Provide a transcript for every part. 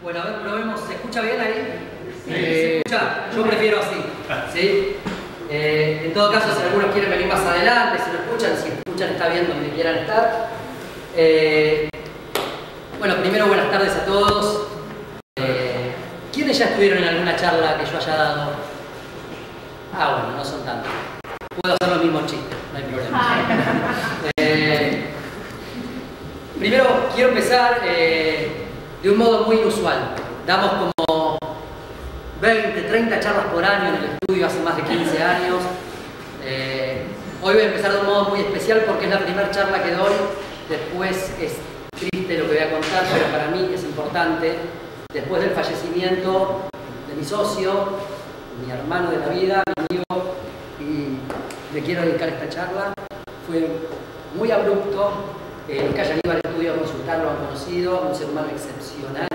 Bueno, a ver, probemos. ¿Se escucha bien ahí? Sí. ¿Se escucha? Yo prefiero así. ¿Sí? En todo caso, si algunos quieren venir más adelante, si no escuchan está bien donde quieran estar. Bueno, primero buenas tardes a todos. ¿Quiénes ya estuvieron en alguna charla que yo haya dado? Ah, bueno, no son tantos. Puedo hacer los mismos chistes, no hay problema. Primero quiero empezar de un modo muy inusual. Damos como 20, 30 charlas por año en el estudio hace más de 15 años. Hoy voy a empezar de un modo muy especial porque es la primera charla que doy. Después es triste lo que voy a contar, pero para mí es importante. Después del fallecimiento de mi socio, mi hermano de la vida, mi amigo, y le quiero dedicar esta charla. Fue muy abrupto. Los que hayan ido al estudio a consultarlo han conocido, un ser humano excepcional,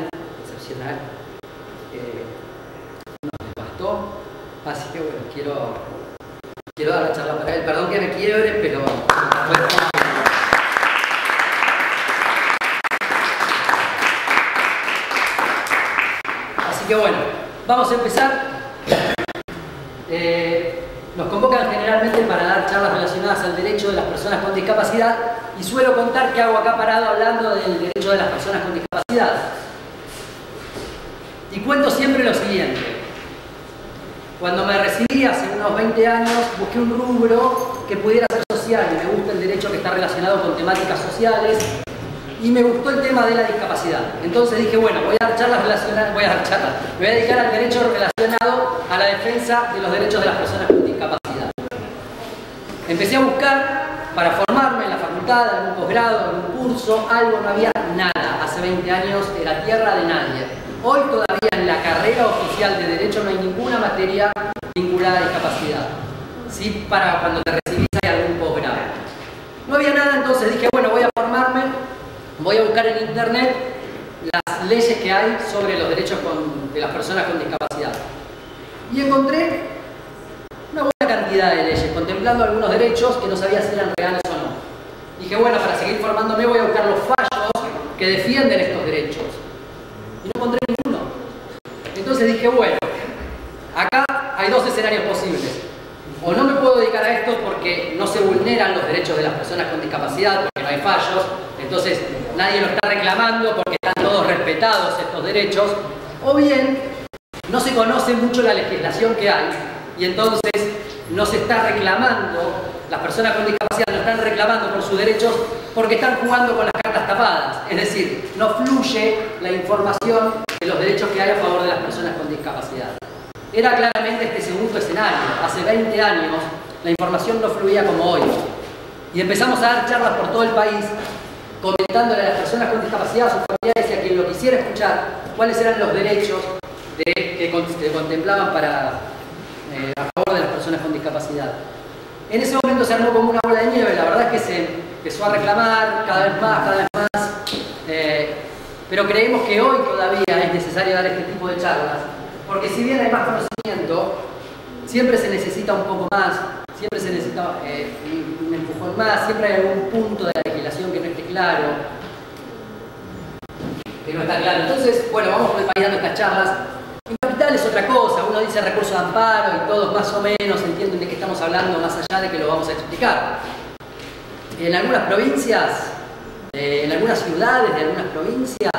nos devastó. Así que bueno, quiero dar la charla para él. Perdón que me quiebre, pero así que bueno, vamos a empezar. Nos convocan generalmente para dar charlas relacionadas al derecho de las personas con discapacidad y suelo contar qué hago acá parado hablando del derecho de las personas con discapacidad. Y cuento siempre lo siguiente. Cuando me recibí hace unos 20 años busqué un rubro que pudiera ser social y me gusta el derecho que está relacionado con temáticas sociales y me gustó el tema de la discapacidad. Entonces dije, bueno, voy a dar charlas relacionadas, me voy a dedicar al derecho relacionado a la defensa de los derechos de las personas con discapacidad. Empecé a buscar para formarme en la facultad, en algún posgrado, en un curso, algo, no había nada. Hace 20 años era tierra de nadie. Hoy todavía en la carrera oficial de Derecho no hay ninguna materia vinculada a discapacidad. Sí, para cuando te recibís hay algún posgrado. No había nada, entonces dije, bueno, voy a formarme, voy a buscar en internet las leyes que hay sobre los derechos de las personas con discapacidad. Y encontré una buena cantidad de leyes, contemplando algunos derechos que no sabía si eran reales o no. Dije, bueno, para seguir formándome voy a buscar los fallos que defienden estos derechos. Y no encontré ninguno. Entonces dije, bueno, acá hay dos escenarios posibles. O no me puedo dedicar a esto porque no se vulneran los derechos de las personas con discapacidad, porque no hay fallos, entonces nadie lo está reclamando porque están todos respetados estos derechos. O bien, no se conoce mucho la legislación que hay y entonces no se está reclamando, las personas con discapacidad no están reclamando por sus derechos porque están jugando con las cartas tapadas. Es decir, no fluye la información de los derechos que hay a favor de las personas con discapacidad. Era claramente este segundo escenario. Hace 20 años la información no fluía como hoy. Y empezamos a dar charlas por todo el país comentándole a las personas con discapacidad, a sus familiares y a quien lo quisiera escuchar cuáles eran los derechos que contemplaban a favor de las personas con discapacidad. En ese momento se armó como una bola de nieve, la verdad es que se empezó a reclamar cada vez más, pero creemos que hoy todavía es necesario dar este tipo de charlas, porque si bien hay más conocimiento, siempre se necesita un poco más, siempre se necesita un empujón más, siempre hay algún punto de la legislación que no esté claro, Entonces, bueno, vamos por el país dando estas charlas. En Capital es otra cosa, uno dice recurso de amparo y todos más o menos entienden de qué estamos hablando, más allá de que lo vamos a explicar. En algunas provincias, en algunas ciudades de algunas provincias,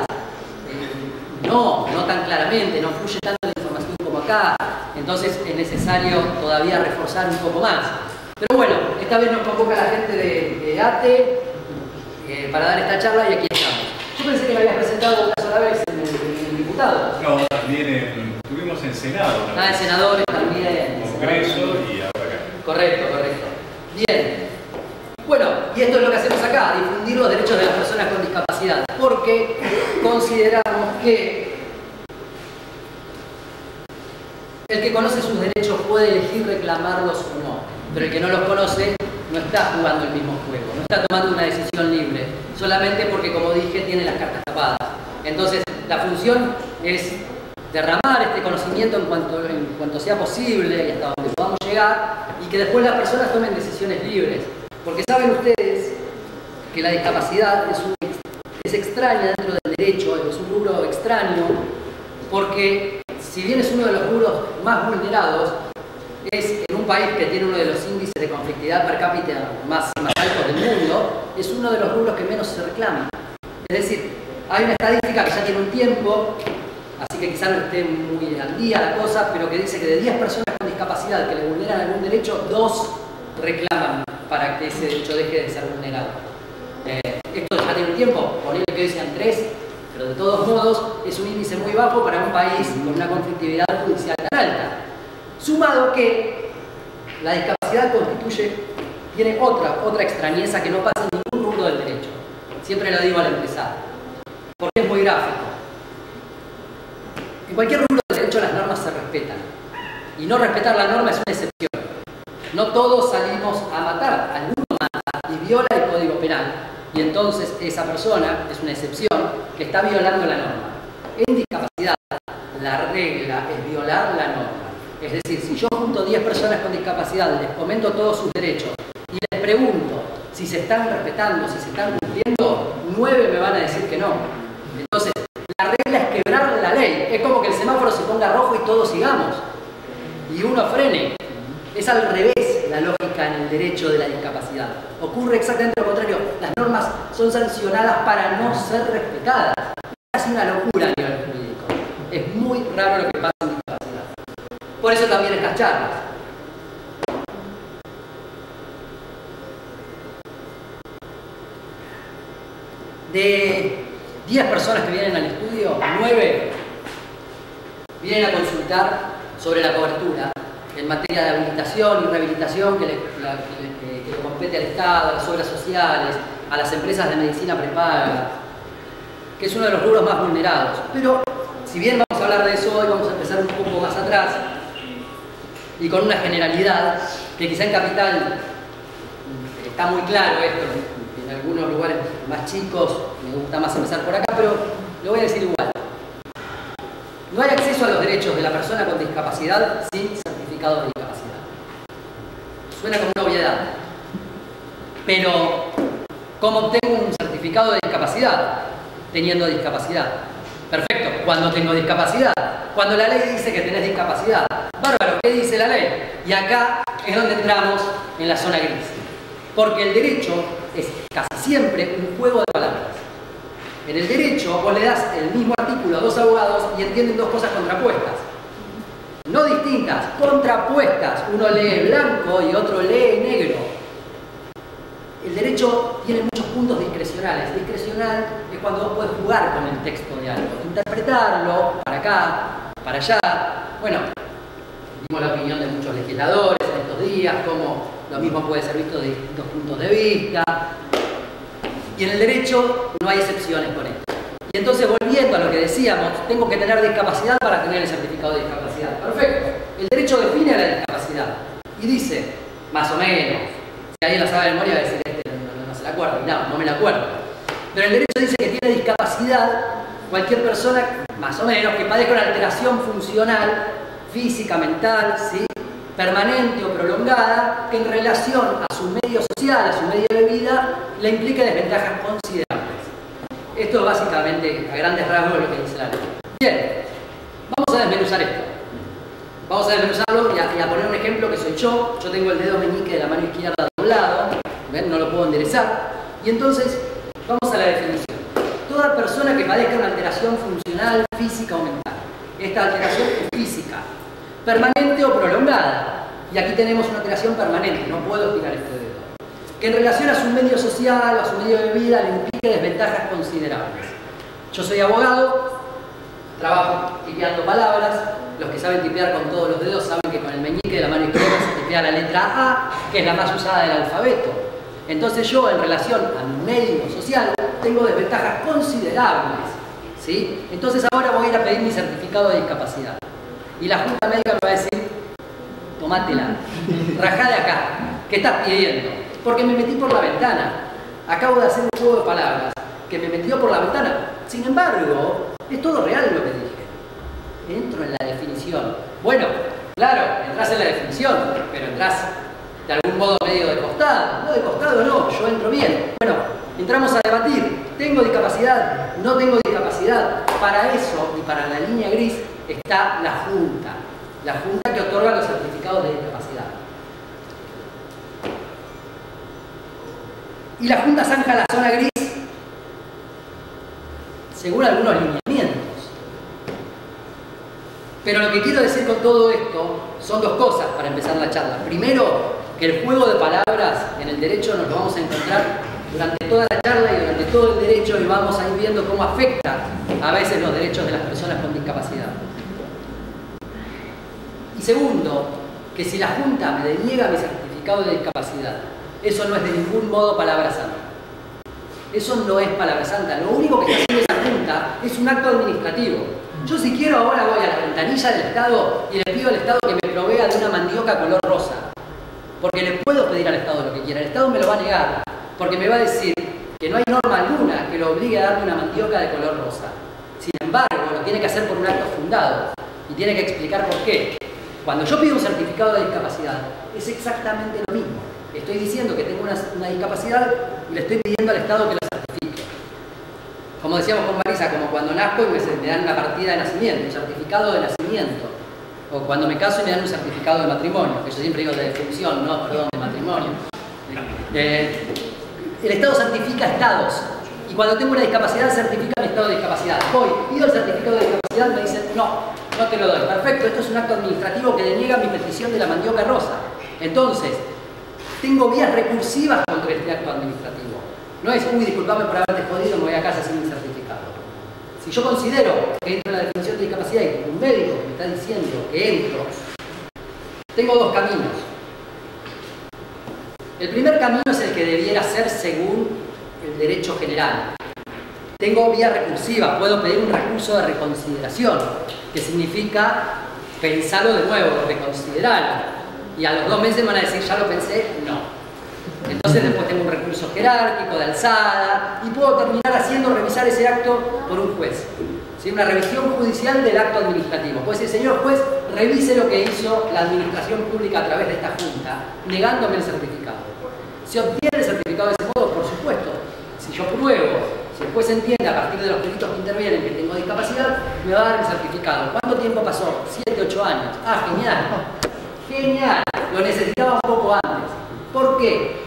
no tan claramente, no fluye tanto la información como acá, entonces es necesario todavía reforzar un poco más. Pero bueno, esta vez nos convoca la gente de ATE para dar esta charla y aquí estamos. Yo pensé que me habías presentado una sola vez en el diputado. No, también estuvimos en Senado. En senadores también. Congreso y ahora acá. Correcto. Bien. Bueno, y esto es lo que hacemos acá, difundir los derechos de las personas con discapacidad, porque consideramos que el que conoce sus derechos puede elegir reclamarlos o no, pero el que no los conoce no está jugando el mismo juego, no está tomando una decisión libre, solamente porque, como dije, tiene las cartas tapadas. Entonces, la función es derramar este conocimiento en cuanto sea posible y hasta donde podamos llegar, y que después las personas tomen decisiones libres. Porque saben ustedes que la discapacidad es extraña dentro del derecho, es un rubro extraño porque si bien es uno de los rubros más vulnerados, es en un país que tiene uno de los índices de conflictividad per cápita más altos del mundo, es uno de los rubros que menos se reclama. Es decir, hay una estadística que ya tiene un tiempo, así que quizás no esté muy al día la cosa, pero que dice que de 10 personas con discapacidad que le vulneran algún derecho, 2 reclaman para que ese derecho deje de ser vulnerado. Esto ya tiene un tiempo, ponerle que hoy sean 3, pero de todos modos es un índice muy bajo para un país con una conflictividad judicial tan alta. Sumado que la discapacidad tiene otra extrañeza que no pasa en ningún rubro del derecho. Siempre lo digo al empezar, porque es muy gráfico. En cualquier rubro del derecho las normas se respetan. Y no respetar la norma es una excepción. No todos salimos a matar, alguno mata y viola el Código Penal. Y entonces esa persona es una excepción que está violando la norma. En discapacidad, la regla es violar la norma. Es decir, si yo junto 10 personas con discapacidad, les comento todos sus derechos y les pregunto si se están respetando, si se están cumpliendo, 9 me van a decir que no. Entonces, la regla es quebrar la ley. Es como que el semáforo se ponga rojo y todos sigamos. Y uno frene. Es al revés la lógica en el derecho de la discapacidad. Ocurre exactamente lo contrario. Las normas son sancionadas para no ser respetadas. Es casi una locura a nivel jurídico. Es muy raro lo que pasa en discapacidad. Por eso también estas charlas. De 10 personas que vienen al estudio, 9 vienen a consultar sobre la cobertura en materia de habilitación y rehabilitación que le compete al Estado, a las obras sociales, a las empresas de medicina prepaga, que es uno de los rubros más vulnerados. Pero, si bien vamos a hablar de eso hoy, vamos a empezar un poco más atrás y con una generalidad que quizá en Capital está muy claro esto. En algunos lugares más chicos me gusta más empezar por acá, pero lo voy a decir igual. No hay acceso a los derechos de la persona con discapacidad sin certificado de discapacidad. Suena como una obviedad. Pero, ¿cómo obtengo un certificado de discapacidad? Teniendo discapacidad. Perfecto, ¿cuándo tengo discapacidad? Cuando la ley dice que tenés discapacidad. Bárbaro, ¿qué dice la ley? Y acá es donde entramos en la zona gris. Porque el derecho es casi siempre un juego de palabras. En el derecho vos le das el mismo artículo a 2 abogados y entienden 2 cosas contrapuestas. No distintas, contrapuestas. Uno lee blanco y otro lee negro. El derecho tiene muchos puntos discrecionales. Discrecional es cuando vos podés jugar con el texto de algo, interpretarlo para acá, para allá. Bueno, dimos la opinión de muchos legisladores en estos días, cómo lo mismo puede ser visto de distintos puntos de vista. Y en el derecho no hay excepciones con esto. Y entonces, volviendo a lo que decíamos, tengo que tener discapacidad para tener el certificado de discapacidad. Perfecto. El derecho define a la discapacidad y dice, más o menos, si alguien la sabe de memoria va a decir, no se la acuerdo. No me la acuerdo. Pero el derecho dice que tiene discapacidad cualquier persona, más o menos, que padezca una alteración funcional, física, mental, ¿sí?, permanente o prolongada, que en relación a su medio social, a su medio de vida, le implique desventajas considerables. Esto es básicamente, a grandes rasgos, lo que dice la ley. Bien, vamos a desmenuzar esto. Vamos a desmenuzarlo y a poner un ejemplo que soy yo. Yo tengo el dedo meñique de la mano izquierda doblado, ¿ven? No lo puedo enderezar. Y entonces, vamos a la definición. Toda persona que padezca una alteración funcional, física o mental. Esta alteración es física, permanente o prolongada. Y aquí tenemos una alteración permanente, no puedo estirar este dedo. Que en relación a su medio social o a su medio de vida le implique desventajas considerables. Yo soy abogado, trabajo tipeando palabras. Los que saben tipear con todos los dedos saben que con el meñique de la mano izquierda se tipea la letra A, que es la más usada del alfabeto. Entonces yo, en relación a mi medio social, tengo desventajas considerables, ¿sí? Entonces ahora voy a ir a pedir mi certificado de discapacidad. Y la Junta Médica me va a decir, tomátela, rajá de acá, ¿qué estás pidiendo? Porque me metí por la ventana. Acabo de hacer un juego de palabras que me metió por la ventana. Sin embargo, es todo real lo que dije. Entro en la definición. Bueno, claro, entras en la definición, pero entras de algún modo medio de costado. No de costado, no, yo entro bien. Bueno, entramos a debatir. ¿Tengo discapacidad? ¿No tengo discapacidad? Para eso y para la línea gris está la Junta que otorga los certificados de discapacidad. Y la Junta zanja la zona gris según algunos lineamientos. Pero lo que quiero decir con todo esto son dos cosas para empezar la charla. Primero, que el juego de palabras en el derecho nos lo vamos a encontrar durante toda la charla y durante todo el derecho, y vamos a ir viendo cómo afecta a veces los derechos de las personas con discapacidad. Y segundo, que si la Junta me deniega mi certificado de discapacidad, eso no es de ningún modo palabra santa. Eso no es palabra santa. Lo único que está haciendo esa Junta es un acto administrativo. Yo si quiero ahora voy a la ventanilla del Estado y le pido al Estado que me provea de una mandioca color rosa. Porque le puedo pedir al Estado lo que quiera. El Estado me lo va a negar. Porque me va a decir que no hay norma alguna que lo obligue a darme una mandioca de color rosa. Sin embargo, lo tiene que hacer por un acto fundado. Y tiene que explicar por qué. Cuando yo pido un certificado de discapacidad, es exactamente lo mismo. Estoy diciendo que tengo una discapacidad y le estoy pidiendo al Estado que lo certifique. Como decíamos con Marisa, como cuando nazco y me dan una partida de nacimiento, un certificado de nacimiento. O cuando me caso y me dan un certificado de matrimonio, que yo siempre digo de defunción, no, perdón, de matrimonio. El Estado certifica estados. Y cuando tengo una discapacidad, certifica mi estado de discapacidad. Voy, pido el certificado de discapacidad, me dicen, no te lo doy. Perfecto, esto es un acto administrativo que deniega mi petición de la mandioca rosa. Entonces, tengo vías recursivas contra este acto administrativo. No es, uy, disculpame por haberte jodido, me voy a casa sin mi certificado. Si yo considero que entro en la definición de discapacidad y un médico me está diciendo que entro, tengo dos caminos. El primer camino es el que debiera ser según el derecho general. Tengo vía recursiva, puedo pedir un recurso de reconsideración, que significa pensarlo de nuevo, reconsiderarlo. Y a los 2 meses me van a decir, ya lo pensé, no. Entonces después tengo un recurso jerárquico de alzada y puedo terminar haciendo revisar ese acto por un juez. ¿Sí? Una revisión judicial del acto administrativo. Puede decir, señor juez, revise lo que hizo la administración pública a través de esta junta, negándome el certificado. ¿Se obtiene el certificado de ese modo? Por supuesto. Si yo pruebo, si el juez entiende a partir de los peritos que intervienen que tengo discapacidad, me va a dar el certificado. ¿Cuánto tiempo pasó? 7, 8 años. Ah, genial. Genial. Lo necesitaba un poco antes. ¿Por qué?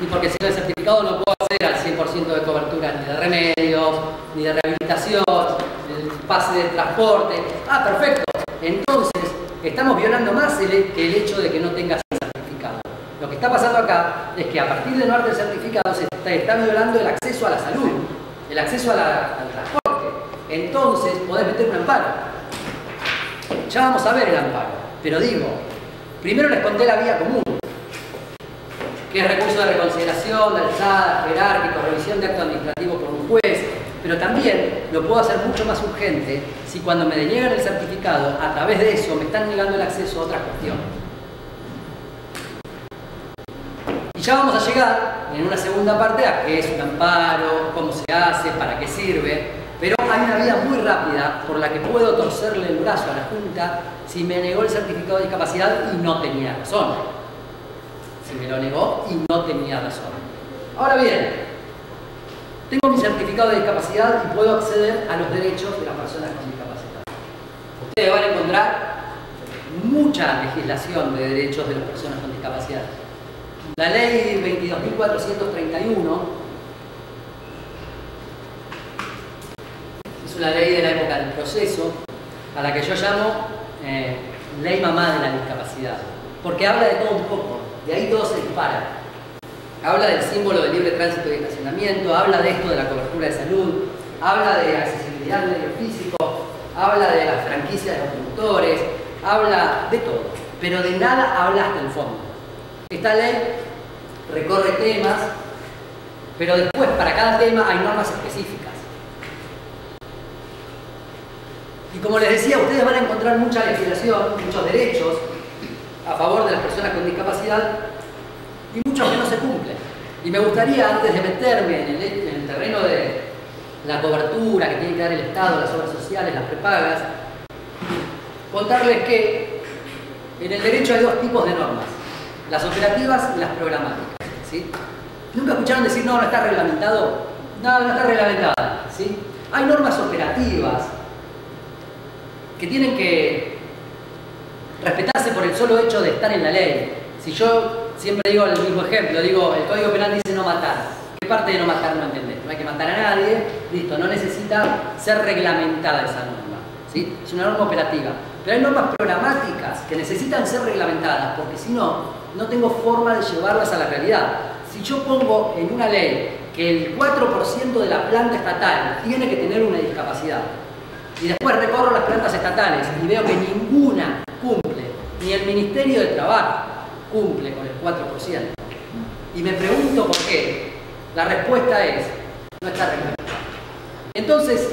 Y porque sin el certificado no puedo acceder al 100% de cobertura ni de remedios, ni de rehabilitación, el pase de transporte. Ah, perfecto. Entonces, estamos violando más que el hecho de que no tengas el certificado. Lo que está pasando acá es que a partir de no darte el certificado se está violando el acceso a la salud, el acceso al transporte. Entonces, podés meter un amparo. Ya vamos a ver el amparo. Pero digo, primero les conté la vía común, que es recurso de reconsideración, de alzada, jerárquico, revisión de acto administrativo por un juez, pero también lo puedo hacer mucho más urgente si cuando me deniegan el certificado, a través de eso me están negando el acceso a otra cuestión. Y ya vamos a llegar en una segunda parte a qué es un amparo, cómo se hace, para qué sirve, pero hay una vía muy rápida por la que puedo torcerle el brazo a la Junta si me negó el certificado de discapacidad y no tenía razón. Si me lo negó y no tenía razón. Ahora bien, tengo mi certificado de discapacidad y puedo acceder a los derechos de las personas con discapacidad. Ustedes van a encontrar mucha legislación de derechos de las personas con discapacidad. La ley 22.431 es una ley de la época del proceso, a la que yo llamo ley mamá de la discapacidad, porque habla de todo un poco. De ahí todo se dispara. Habla del símbolo de libre tránsito y estacionamiento, habla de esto de la cobertura de salud, habla de accesibilidad al medio físico, habla de las franquicias de los conductores, habla de todo, pero de nada habla hasta el fondo. Esta ley recorre temas, pero después para cada tema hay normas específicas. Y como les decía, ustedes van a encontrar mucha legislación, muchos derechos a favor de las personas con discapacidad y muchos que no se cumplen. Y me gustaría, antes de meterme en el terreno de la cobertura que tiene que dar el Estado, las obras sociales, las prepagas, contarles que en el derecho hay dos tipos de normas, las operativas y las programáticas. ¿Sí? ¿Nunca escucharon decir, no está reglamentado? No está reglamentada. ¿Sí? Hay normas operativas que tienen que respetarse por el solo hecho de estar en la ley. Si yo siempre digo el mismo ejemplo, digo, el Código Penal dice no matar. ¿Qué parte de no matar no entendés? No hay que matar a nadie, listo, no necesita ser reglamentada esa norma, ¿sí? Es una norma operativa. Pero hay normas programáticas que necesitan ser reglamentadas, porque si no, no tengo forma de llevarlas a la realidad. Si yo pongo en una ley que el 4% de la planta estatal tiene que tener una discapacidad, y después recorro las plantas estatales y veo que ninguna cumple, ni el Ministerio de Trabajo cumple con el 4%, y me pregunto por qué, la respuesta es, no está reglamentada. Entonces,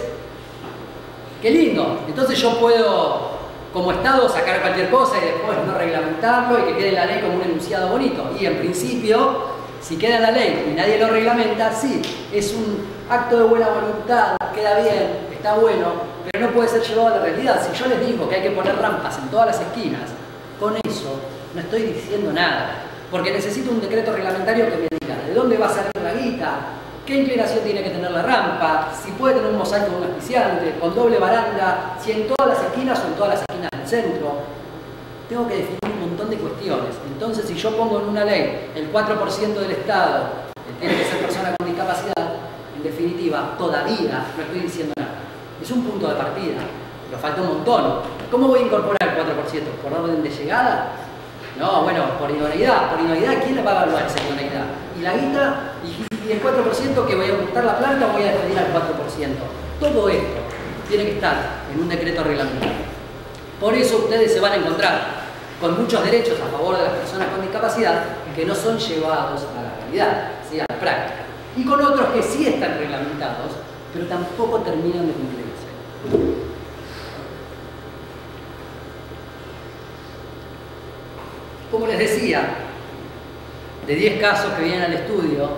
qué lindo, entonces yo puedo, como Estado, sacar cualquier cosa y después no reglamentarlo y que quede en la ley como un enunciado bonito. Y en principio, si queda en la ley y nadie lo reglamenta, sí, es un acto de buena voluntad, queda bien, está bueno, pero no puede ser llevado a la realidad. Si yo les digo que hay que poner rampas en todas las esquinas, con eso no estoy diciendo nada, porque necesito un decreto reglamentario que me diga de dónde va a salir la guita, qué inclinación tiene que tener la rampa, si puede tener un mosaico de un auspiciante, con doble baranda, si en todas las esquinas o en todas las esquinas del centro. Tengo que definir un montón de cuestiones. Entonces, si yo pongo en una ley el 4% del Estado, que tiene que ser persona con discapacidad, en definitiva, todavía no estoy diciendo nada. Es un punto de partida, pero falta un montón. ¿Cómo voy a incorporar el 4%? ¿Por orden de llegada? No, bueno, por idoneidad. Por idoneidad, ¿quién le va a evaluar esa idoneidad? Y la guita, y el 4% que voy a ocultar la planta o voy a despedir al 4%. Todo esto tiene que estar en un decreto reglamentario. Por eso ustedes se van a encontrar con muchos derechos a favor de las personas con discapacidad que no son llevados a la realidad, ¿sí? A la práctica. Y con otros que sí están reglamentados, pero tampoco terminan de cumplirse. Como les decía, de 10 casos que vienen al estudio,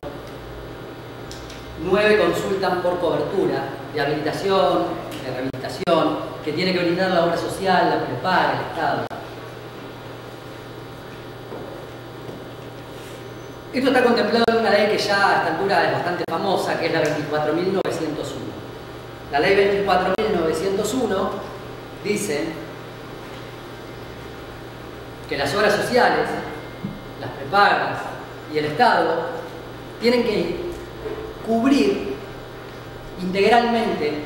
9 consultan por cobertura de habilitación, de rehabilitación, que tiene que brindar la obra social, la prepaga, el Estado. Esto está contemplado en una ley que ya a esta altura es bastante famosa, que es la 24.901. La ley 24.901 dice que las obras sociales, las prepagas y el Estado tienen que cubrir integralmente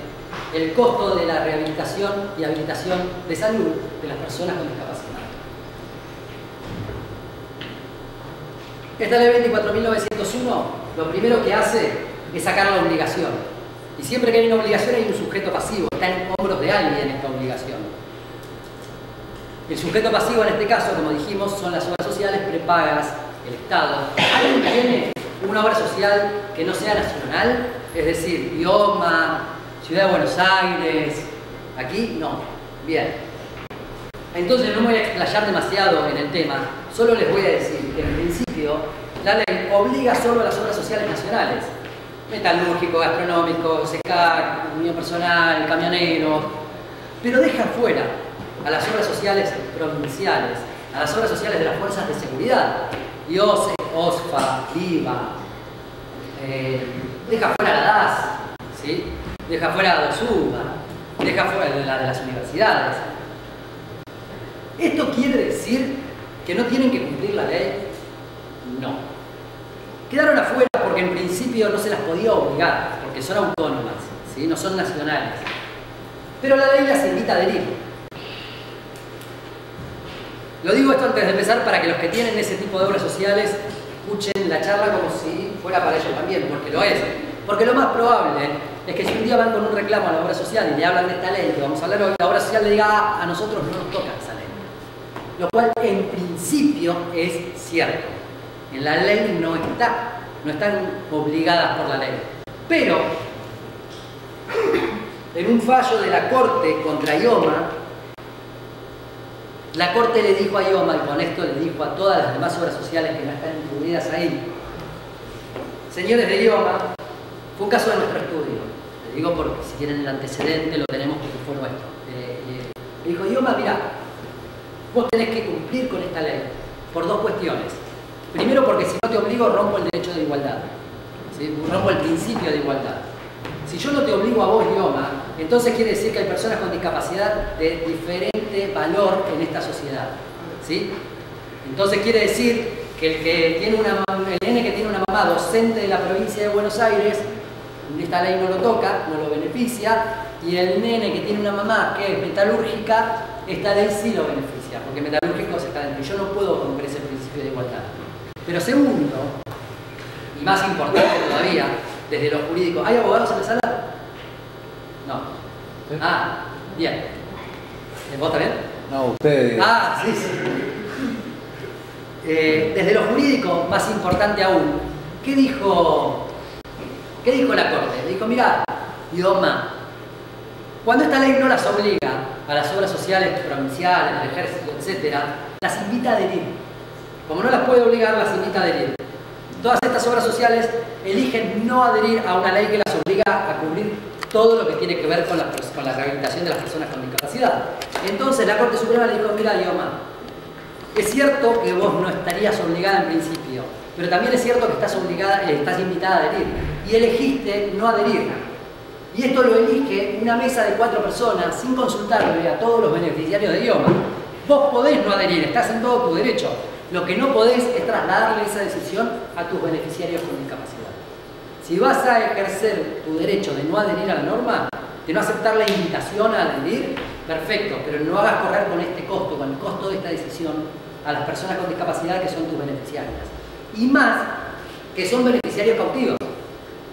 el costo de la rehabilitación y habilitación de salud de las personas con discapacidad. Esta ley 24.901 lo primero que hace es sacar la obligación. Y siempre que hay una obligación hay un sujeto pasivo, está en hombros de alguien esta obligación. El sujeto pasivo en este caso, como dijimos, son las obras sociales prepagas, el Estado. ¿Alguien tiene una obra social que no sea nacional? Es decir, IOMA, Ciudad de Buenos Aires, aquí no. Bien. Entonces no me voy a explayar demasiado en el tema, solo les voy a decir que en principio la ley obliga solo a las obras sociales nacionales. Metalúrgico, gastronómico, SECAC, unión personal, camioneros, pero deja fuera a las obras sociales provinciales, a las obras sociales de las fuerzas de seguridad, IOSE, OSFA, IVA, deja fuera la DAS, ¿sí? Deja fuera a DOSUBA, deja fuera de las universidades. ¿Esto quiere decir que no tienen que cumplir la ley? No. Quedaron afuera porque en principio no se las podía obligar, porque son autónomas, ¿sí? No son nacionales. Pero la ley las invita a adherir. Lo digo esto antes de empezar para que los que tienen ese tipo de obras sociales escuchen la charla como si fuera para ellos también, porque lo es. Porque lo más probable es que si un día van con un reclamo a la obra social y le hablan de esta ley que vamos a hablar hoy, la obra social le diga, ah, a nosotros no nos toca esa ley. Lo cual en principio es cierto. En la ley no están obligadas por la ley. Pero, en un fallo de la Corte contra IOMA, la Corte le dijo a IOMA, y con esto le dijo a todas las demás obras sociales que no están incluidas ahí, señores de IOMA, fue un caso de nuestro estudio. Le digo porque si tienen el antecedente lo tenemos porque fue nuestro. Le dijo, IOMA, mira, vos tenés que cumplir con esta ley por dos cuestiones. Primero, porque si no te obligo, rompo el derecho de igualdad, ¿sí? Rompo el principio de igualdad. Si yo no te obligo a vos, IOMA, entonces quiere decir que hay personas con discapacidad de diferente valor en esta sociedad, ¿sí? Entonces quiere decir que el nene que tiene una mamá docente de la provincia de Buenos Aires, esta ley no lo toca, no lo beneficia, y el nene que tiene una mamá que es metalúrgica, esta ley sí lo beneficia, porque metalúrgicos está dentro. Y yo no puedo romper ese principio de igualdad. Pero segundo, y más importante todavía, desde lo jurídico, ¿hay abogados en la sala? No. ¿Sí? Ah, bien. ¿Vos también? No, ustedes. Ah, sí, sí. Desde lo jurídico, más importante aún, ¿qué dijo la Corte? Dijo, mirá, idioma, cuando esta ley no las obliga a las obras sociales provinciales, al ejército, etc., las invita a adherir. Como no las puede obligar, las invita a adherir. Todas estas obras sociales eligen no adherir a una ley que las obliga a cubrir todo lo que tiene que ver con la rehabilitación de las personas con discapacidad. Entonces la Corte Suprema le dijo, mira, idioma, es cierto que vos no estarías obligada en principio, pero también es cierto que estás invitada a adherir. Y elegiste no adherir. Y esto lo elige una mesa de 4 personas sin consultarle a todos los beneficiarios de idioma. Vos podés no adherir, estás en todo tu derecho. Lo que no podés es trasladarle esa decisión a tus beneficiarios con discapacidad. Si vas a ejercer tu derecho de no adherir a la norma, de no aceptar la invitación a adherir, perfecto, pero no hagas correr con este costo, con el costo de esta decisión a las personas con discapacidad que son tus beneficiarias. Y más, que son beneficiarios cautivos.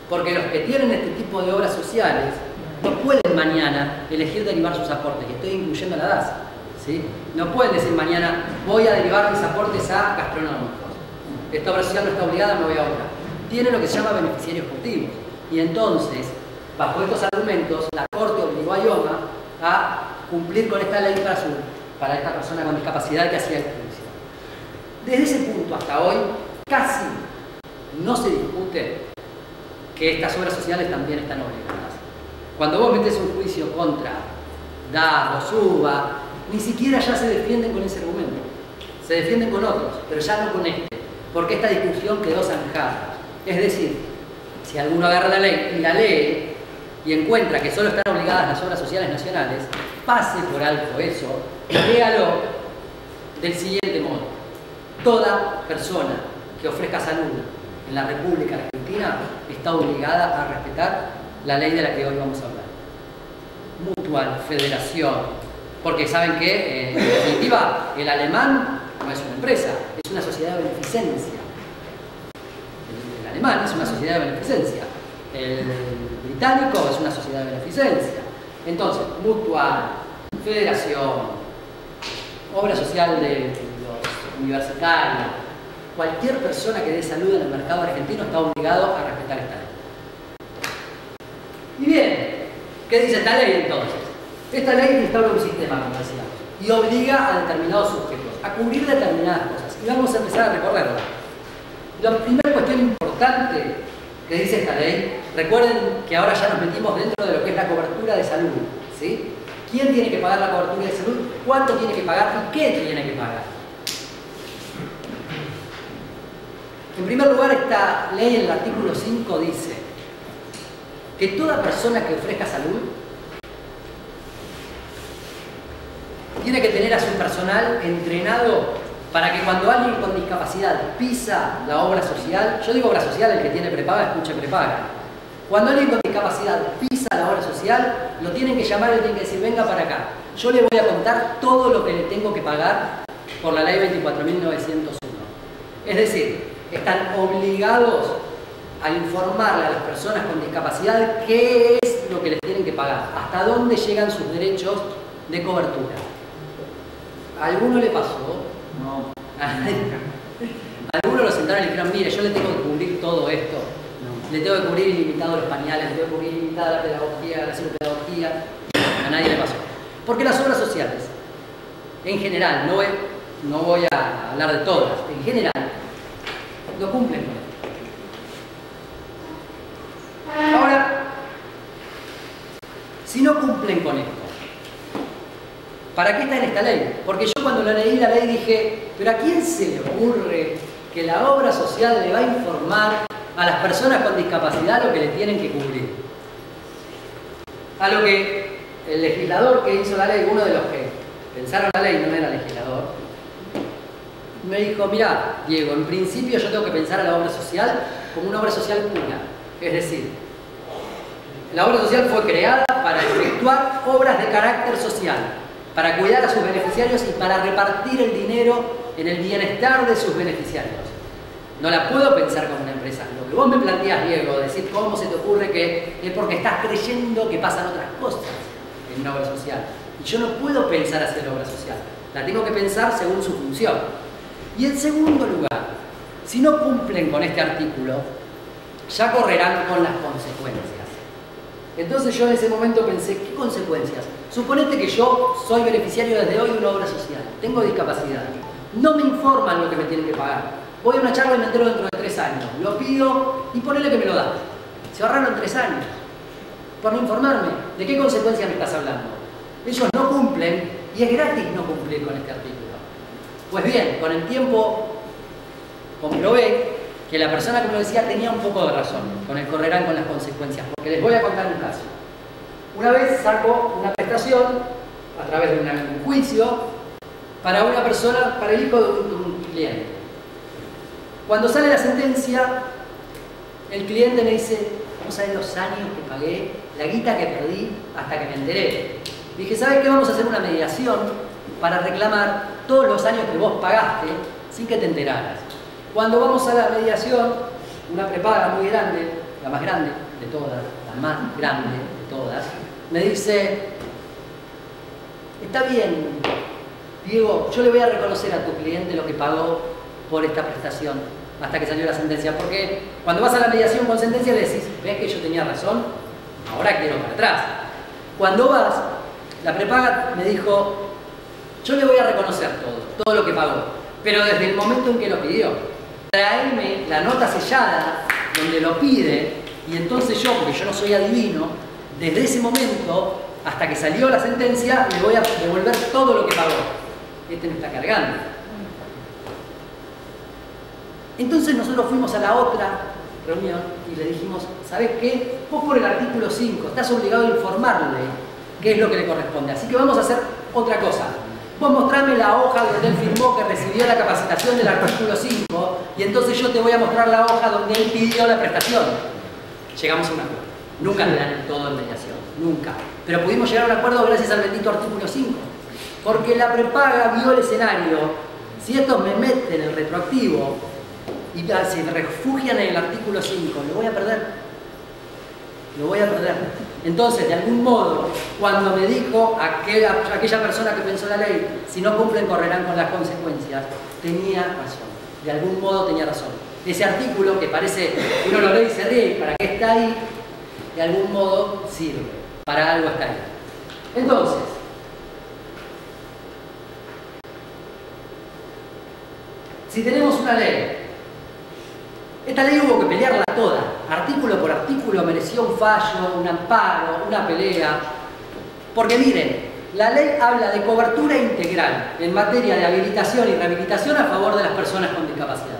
Porque los que tienen este tipo de obras sociales no pueden mañana elegir derivar sus aportes, y estoy incluyendo a la DAS, ¿sí? No pueden decir mañana, voy a derivar mis aportes a gastronómicos. Esta obra social no está obligada, me voy a otra. Tienen lo que se llama beneficiarios cautivos. Y entonces, bajo estos argumentos, la Corte obligó a IOMA a cumplir con esta ley para esta persona con discapacidad que hacía el juicio. Desde ese punto hasta hoy, casi no se discute que estas obras sociales también están obligadas. Cuando vos metés un juicio contra DAS o SUBA, ni siquiera ya se defienden con ese argumento. Se defienden con otros, pero ya no con este, porque esta discusión quedó zanjada. Es decir, si alguno agarra la ley y la lee y encuentra que solo están obligadas las obras sociales nacionales, pase por alto eso y léalo del siguiente modo. Toda persona que ofrezca salud en la República Argentina está obligada a respetar la ley de la que hoy vamos a hablar. Mutual, federación, porque saben que, en definitiva, el alemán no es una empresa, es una sociedad de beneficencia. El alemán es una sociedad de beneficencia, el británico es una sociedad de beneficencia. Entonces, mutual, federación, obra social de los universitarios, cualquier persona que dé salud en el mercado argentino está obligado a respetar esta ley. Y bien, ¿qué dice esta ley entonces? Esta ley instaura un sistema, como decíamos, y obliga a determinados sujetos a cubrir determinadas cosas. Y vamos a empezar a recorrerla. La primera cuestión importante que dice esta ley, recuerden que ahora ya nos metimos dentro de lo que es la cobertura de salud, ¿sí? ¿Quién tiene que pagar la cobertura de salud? ¿Cuánto tiene que pagar? ¿Y qué tiene que pagar? En primer lugar, esta ley en el artículo 5 dice que toda persona que ofrezca salud tiene que tener a su personal entrenado para que cuando alguien con discapacidad pisa la obra social, yo digo obra social, el que tiene prepaga, escucha prepaga. Cuando alguien con discapacidad pisa la obra social, lo tienen que llamar y le tienen que decir, venga para acá. Yo le voy a contar todo lo que le tengo que pagar por la ley 24.901. Es decir, están obligados a informarle a las personas con discapacidad qué es lo que les tienen que pagar, hasta dónde llegan sus derechos de cobertura. ¿A alguno le pasó? No. ¿A alguno lo sentaron y le dijeron, mire, yo le tengo que cubrir todo esto? No. Le tengo que cubrir ilimitado los pañales, le tengo que cubrir ilimitada la pedagogía, la psicopedagogía. A nadie le pasó. Porque las obras sociales, en general, no voy a hablar de todas, en general, no cumplen con esto. Ahora, si no cumplen con esto, ¿para qué está en esta ley? Porque yo cuando leí la ley dije, ¿pero a quién se le ocurre que la obra social le va a informar a las personas con discapacidad lo que le tienen que cubrir? A lo que el legislador que hizo la ley, uno de los que pensaron la ley, no era legislador, me dijo, mira, Diego, en principio yo tengo que pensar a la obra social como una obra social pura. Es decir, la obra social fue creada para efectuar obras de carácter social, para cuidar a sus beneficiarios y para repartir el dinero en el bienestar de sus beneficiarios. No la puedo pensar como una empresa. Lo que vos me planteás, Diego, decir cómo se te ocurre que es porque estás creyendo que pasan otras cosas en una obra social. Y yo no puedo pensar hacia la obra social. La tengo que pensar según su función. Y en segundo lugar, si no cumplen con este artículo, ya correrán con las consecuencias. Entonces yo en ese momento pensé, ¿qué consecuencias? Suponete que yo soy beneficiario desde hoy de una obra social, tengo discapacidad, no me informan lo que me tienen que pagar. Voy a una charla y me entero dentro de 3 años, lo pido y ponele que me lo dan. Se ahorraron 3 años por no informarme. ¿De qué consecuencias me estás hablando? Ellos no cumplen y es gratis no cumplir con este artículo. Pues bien, con el tiempo comprobé que la persona que me lo decía tenía un poco de razón con el correrán con las consecuencias, porque les voy a contar un caso. Una vez saco una prestación a través de un juicio para una persona, para el hijo de un cliente. Cuando sale la sentencia, el cliente me dice, no sabes los años que pagué, la guita que perdí hasta que me enteré. Dije, ¿sabes qué? Vamos a hacer una mediación para reclamar todos los años que vos pagaste sin que te enteraras. Cuando vamos a la mediación, una prepaga muy grande, la más grande de todas, la más grande de todas, me dice, está bien, Diego, yo le voy a reconocer a tu cliente lo que pagó por esta prestación hasta que salió la sentencia, porque cuando vas a la mediación con sentencia le decís, ¿ves que yo tenía razón? Ahora quiero para atrás. Cuando vas, la prepaga me dijo, yo le voy a reconocer todo lo que pagó, pero desde el momento en que lo pidió, traeme la nota sellada donde lo pide, y entonces yo, porque yo no soy adivino, desde ese momento hasta que salió la sentencia le voy a devolver todo lo que pagó. Este me está cargando. Entonces nosotros fuimos a la otra reunión y le dijimos, ¿sabes qué? Vos por el artículo 5 estás obligado a informarle qué es lo que le corresponde. Así que vamos a hacer otra cosa. Vos mostrame la hoja donde él firmó que recibió la capacitación del artículo 5 y entonces yo te voy a mostrar la hoja donde él pidió la prestación. Llegamos a un acuerdo. Nunca le dan todo en mediación, nunca. Pero pudimos llegar a un acuerdo gracias al bendito artículo 5. Porque la prepaga vio el escenario. Si estos me meten el retroactivo y se refugian en el artículo 5, lo voy a perder. Lo voy a perder. Entonces, de algún modo, cuando me dijo aquella persona que pensó la ley, si no cumplen correrán con las consecuencias, tenía razón. De algún modo tenía razón. Ese artículo que parece que uno lo lee y se ríe, ¿para qué está ahí? De algún modo sirve. Para algo está ahí. Entonces, si tenemos una ley, esta ley hubo que pelearla toda, artículo por artículo mereció un fallo, un amparo, una pelea. Porque miren, la ley habla de cobertura integral en materia de habilitación y rehabilitación a favor de las personas con discapacidad.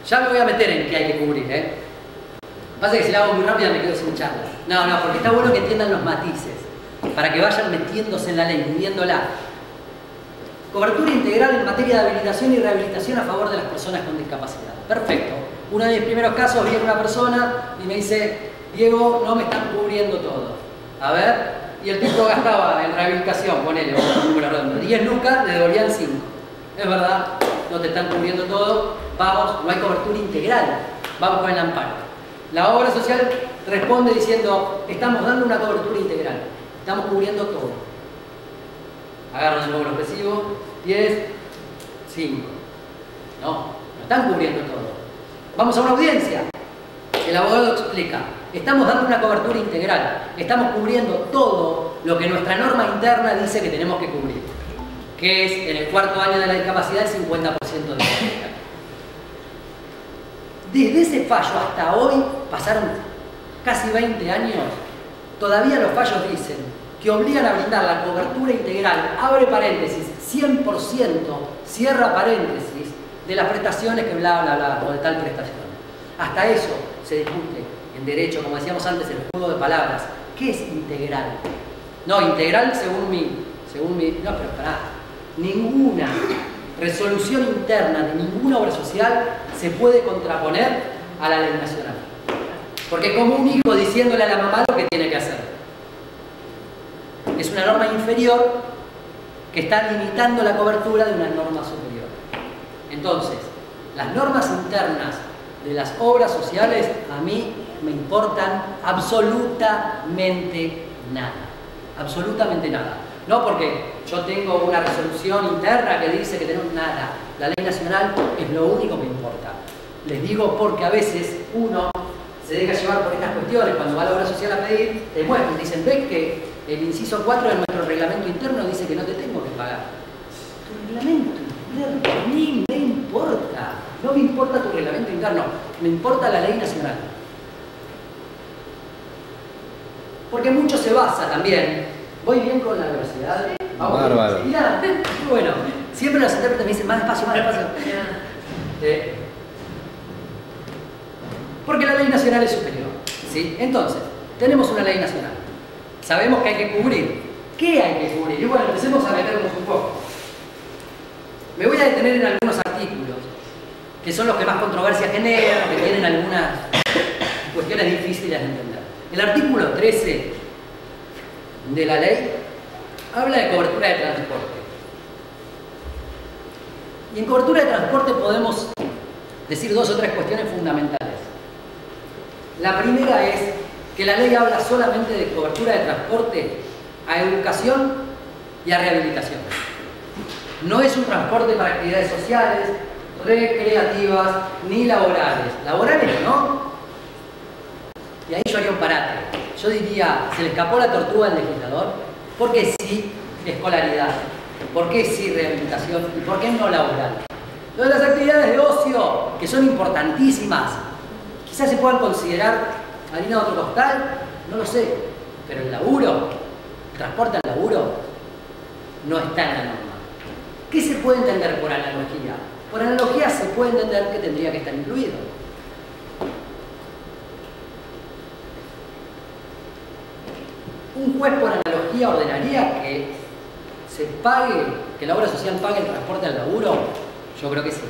Ya me voy a meter en qué hay que cubrir, ¿eh? Pasa que si la hago muy rápida me quedo sin charla. No, porque está bueno que entiendan los matices, para que vayan metiéndose en la ley, viviéndola. Cobertura integral en materia de habilitación y rehabilitación a favor de las personas con discapacidad. Perfecto. Uno de mis primeros casos, viene una persona y me dice, Diego, no me están cubriendo todo. A ver, y el tipo gastaba en rehabilitación, ponele, un número redondo, 10 lucas, le devolvían 5. Es verdad, no te están cubriendo todo, vamos, no hay cobertura integral, vamos con el amparo. La obra social responde diciendo, estamos dando una cobertura integral, estamos cubriendo todo. Agarran de nuevo el expresivo, 10, 5. No están cubriendo todo. Vamos a una audiencia. El abogado explica, estamos dando una cobertura integral, estamos cubriendo todo lo que nuestra norma interna dice que tenemos que cubrir, que es en el 4º año de la discapacidad el 50% de la vida. Desde ese fallo hasta hoy pasaron casi 20 años, todavía los fallos dicen que obligan a brindar la cobertura integral, abre paréntesis, 100%, cierra paréntesis, de las prestaciones que bla, bla, bla, o de tal prestación. Hasta eso se discute en derecho, como decíamos antes, el juego de palabras. ¿Qué es integral? No, integral según mi... No, pero pará. Ninguna resolución interna de ninguna obra social se puede contraponer a la ley nacional. Porque es como un hijo diciéndole a la mamá lo que tiene que hacer. Es una norma inferior que está limitando la cobertura de una norma superior. Entonces, las normas internas de las obras sociales a mí me importan absolutamente nada. Absolutamente nada. No porque yo tengo una resolución interna que dice que tenemos nada. La ley nacional es lo único que importa. Les digo porque a veces uno se deja llevar por estas cuestiones. Cuando va a la obra social a pedir, te muestran, dicen, ves que el inciso 4 de nuestro reglamento interno dice que no te tengo que pagar. Tu reglamento interno ni me importa. No me importa tu reglamento interno, me importa la ley nacional. Porque mucho se basa también. ¿Voy bien con la velocidad? Bárbaro. Mirá, bueno, siempre los intérpretes me dicen más despacio, más despacio. Porque la ley nacional es superior, ¿sí? Entonces, tenemos una ley nacional. Sabemos que hay que cubrir. ¿Qué hay que cubrir? Y bueno, empecemos a meternos un poco. Me voy a detener en algunos artículos, que son los que más controversia generan, que tienen algunas cuestiones difíciles de entender. El artículo 13 de la ley habla de cobertura de transporte. Y en cobertura de transporte podemos decir dos o tres cuestiones fundamentales. La primera es que la ley habla solamente de cobertura de transporte a educación y a rehabilitación. No es un transporte para actividades sociales, recreativas ni laborales. Laborales no. Y ahí yo haría un parate. Yo diría, ¿se le escapó la tortuga al legislador? ¿Por qué sí escolaridad? ¿Por qué sí rehabilitación? ¿Y por qué no laboral? Lo de las actividades de ocio, que son importantísimas, quizás se puedan considerar harina de otro costal, no lo sé. Pero el laburo, el transporte al laburo, no está en la norma. ¿Qué se puede entender por analogía? Por analogía se puede entender que tendría que estar incluido. Un juez por analogía ordenaría que se pague, que la obra social pague el transporte al laburo. Yo creo que sí.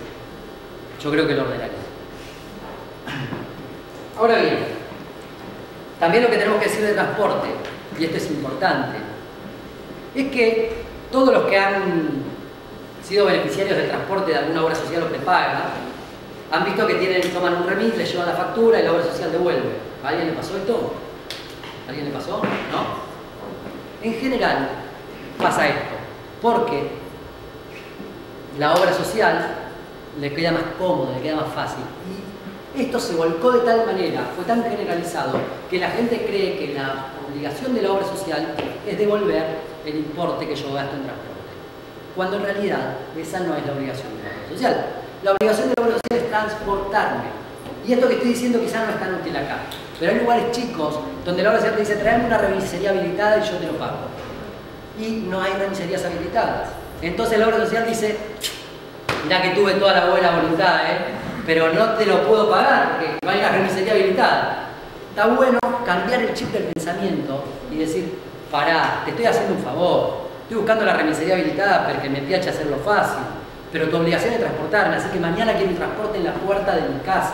Yo creo que lo ordenaría. Ahora bien, también lo que tenemos que decir de transporte, y esto es importante, es que todos los que han sido beneficiarios del transporte de alguna obra social o prepaga han visto que toman un remis, le llevan la factura y la obra social devuelve. ¿A alguien le pasó esto? ¿A alguien le pasó? ¿No? En general pasa esto, porque la obra social le queda más cómoda, le queda más fácil. Y esto se volcó de tal manera, fue tan generalizado, que la gente cree que la obligación de la obra social es devolver el importe que yo gasto en transporte. Cuando en realidad esa no es la obligación de la obra social. La obligación de la obra social es transportarme. Y esto que estoy diciendo quizás no es tan útil acá. Pero hay lugares chicos donde la obra social te dice, tráeme una remisería habilitada y yo te lo pago. Y no hay remiserías habilitadas. Entonces la obra social dice, mirá que tuve toda la buena voluntad, pero no te lo puedo pagar porque no hay una remisería habilitada. Está bueno cambiar el chip del pensamiento y decir, pará, te estoy haciendo un favor. Estoy buscando la remisería habilitada porque me piace hacerlo fácil. Pero tu obligación es transportarme, así que mañana quiero un transporte en la puerta de mi casa.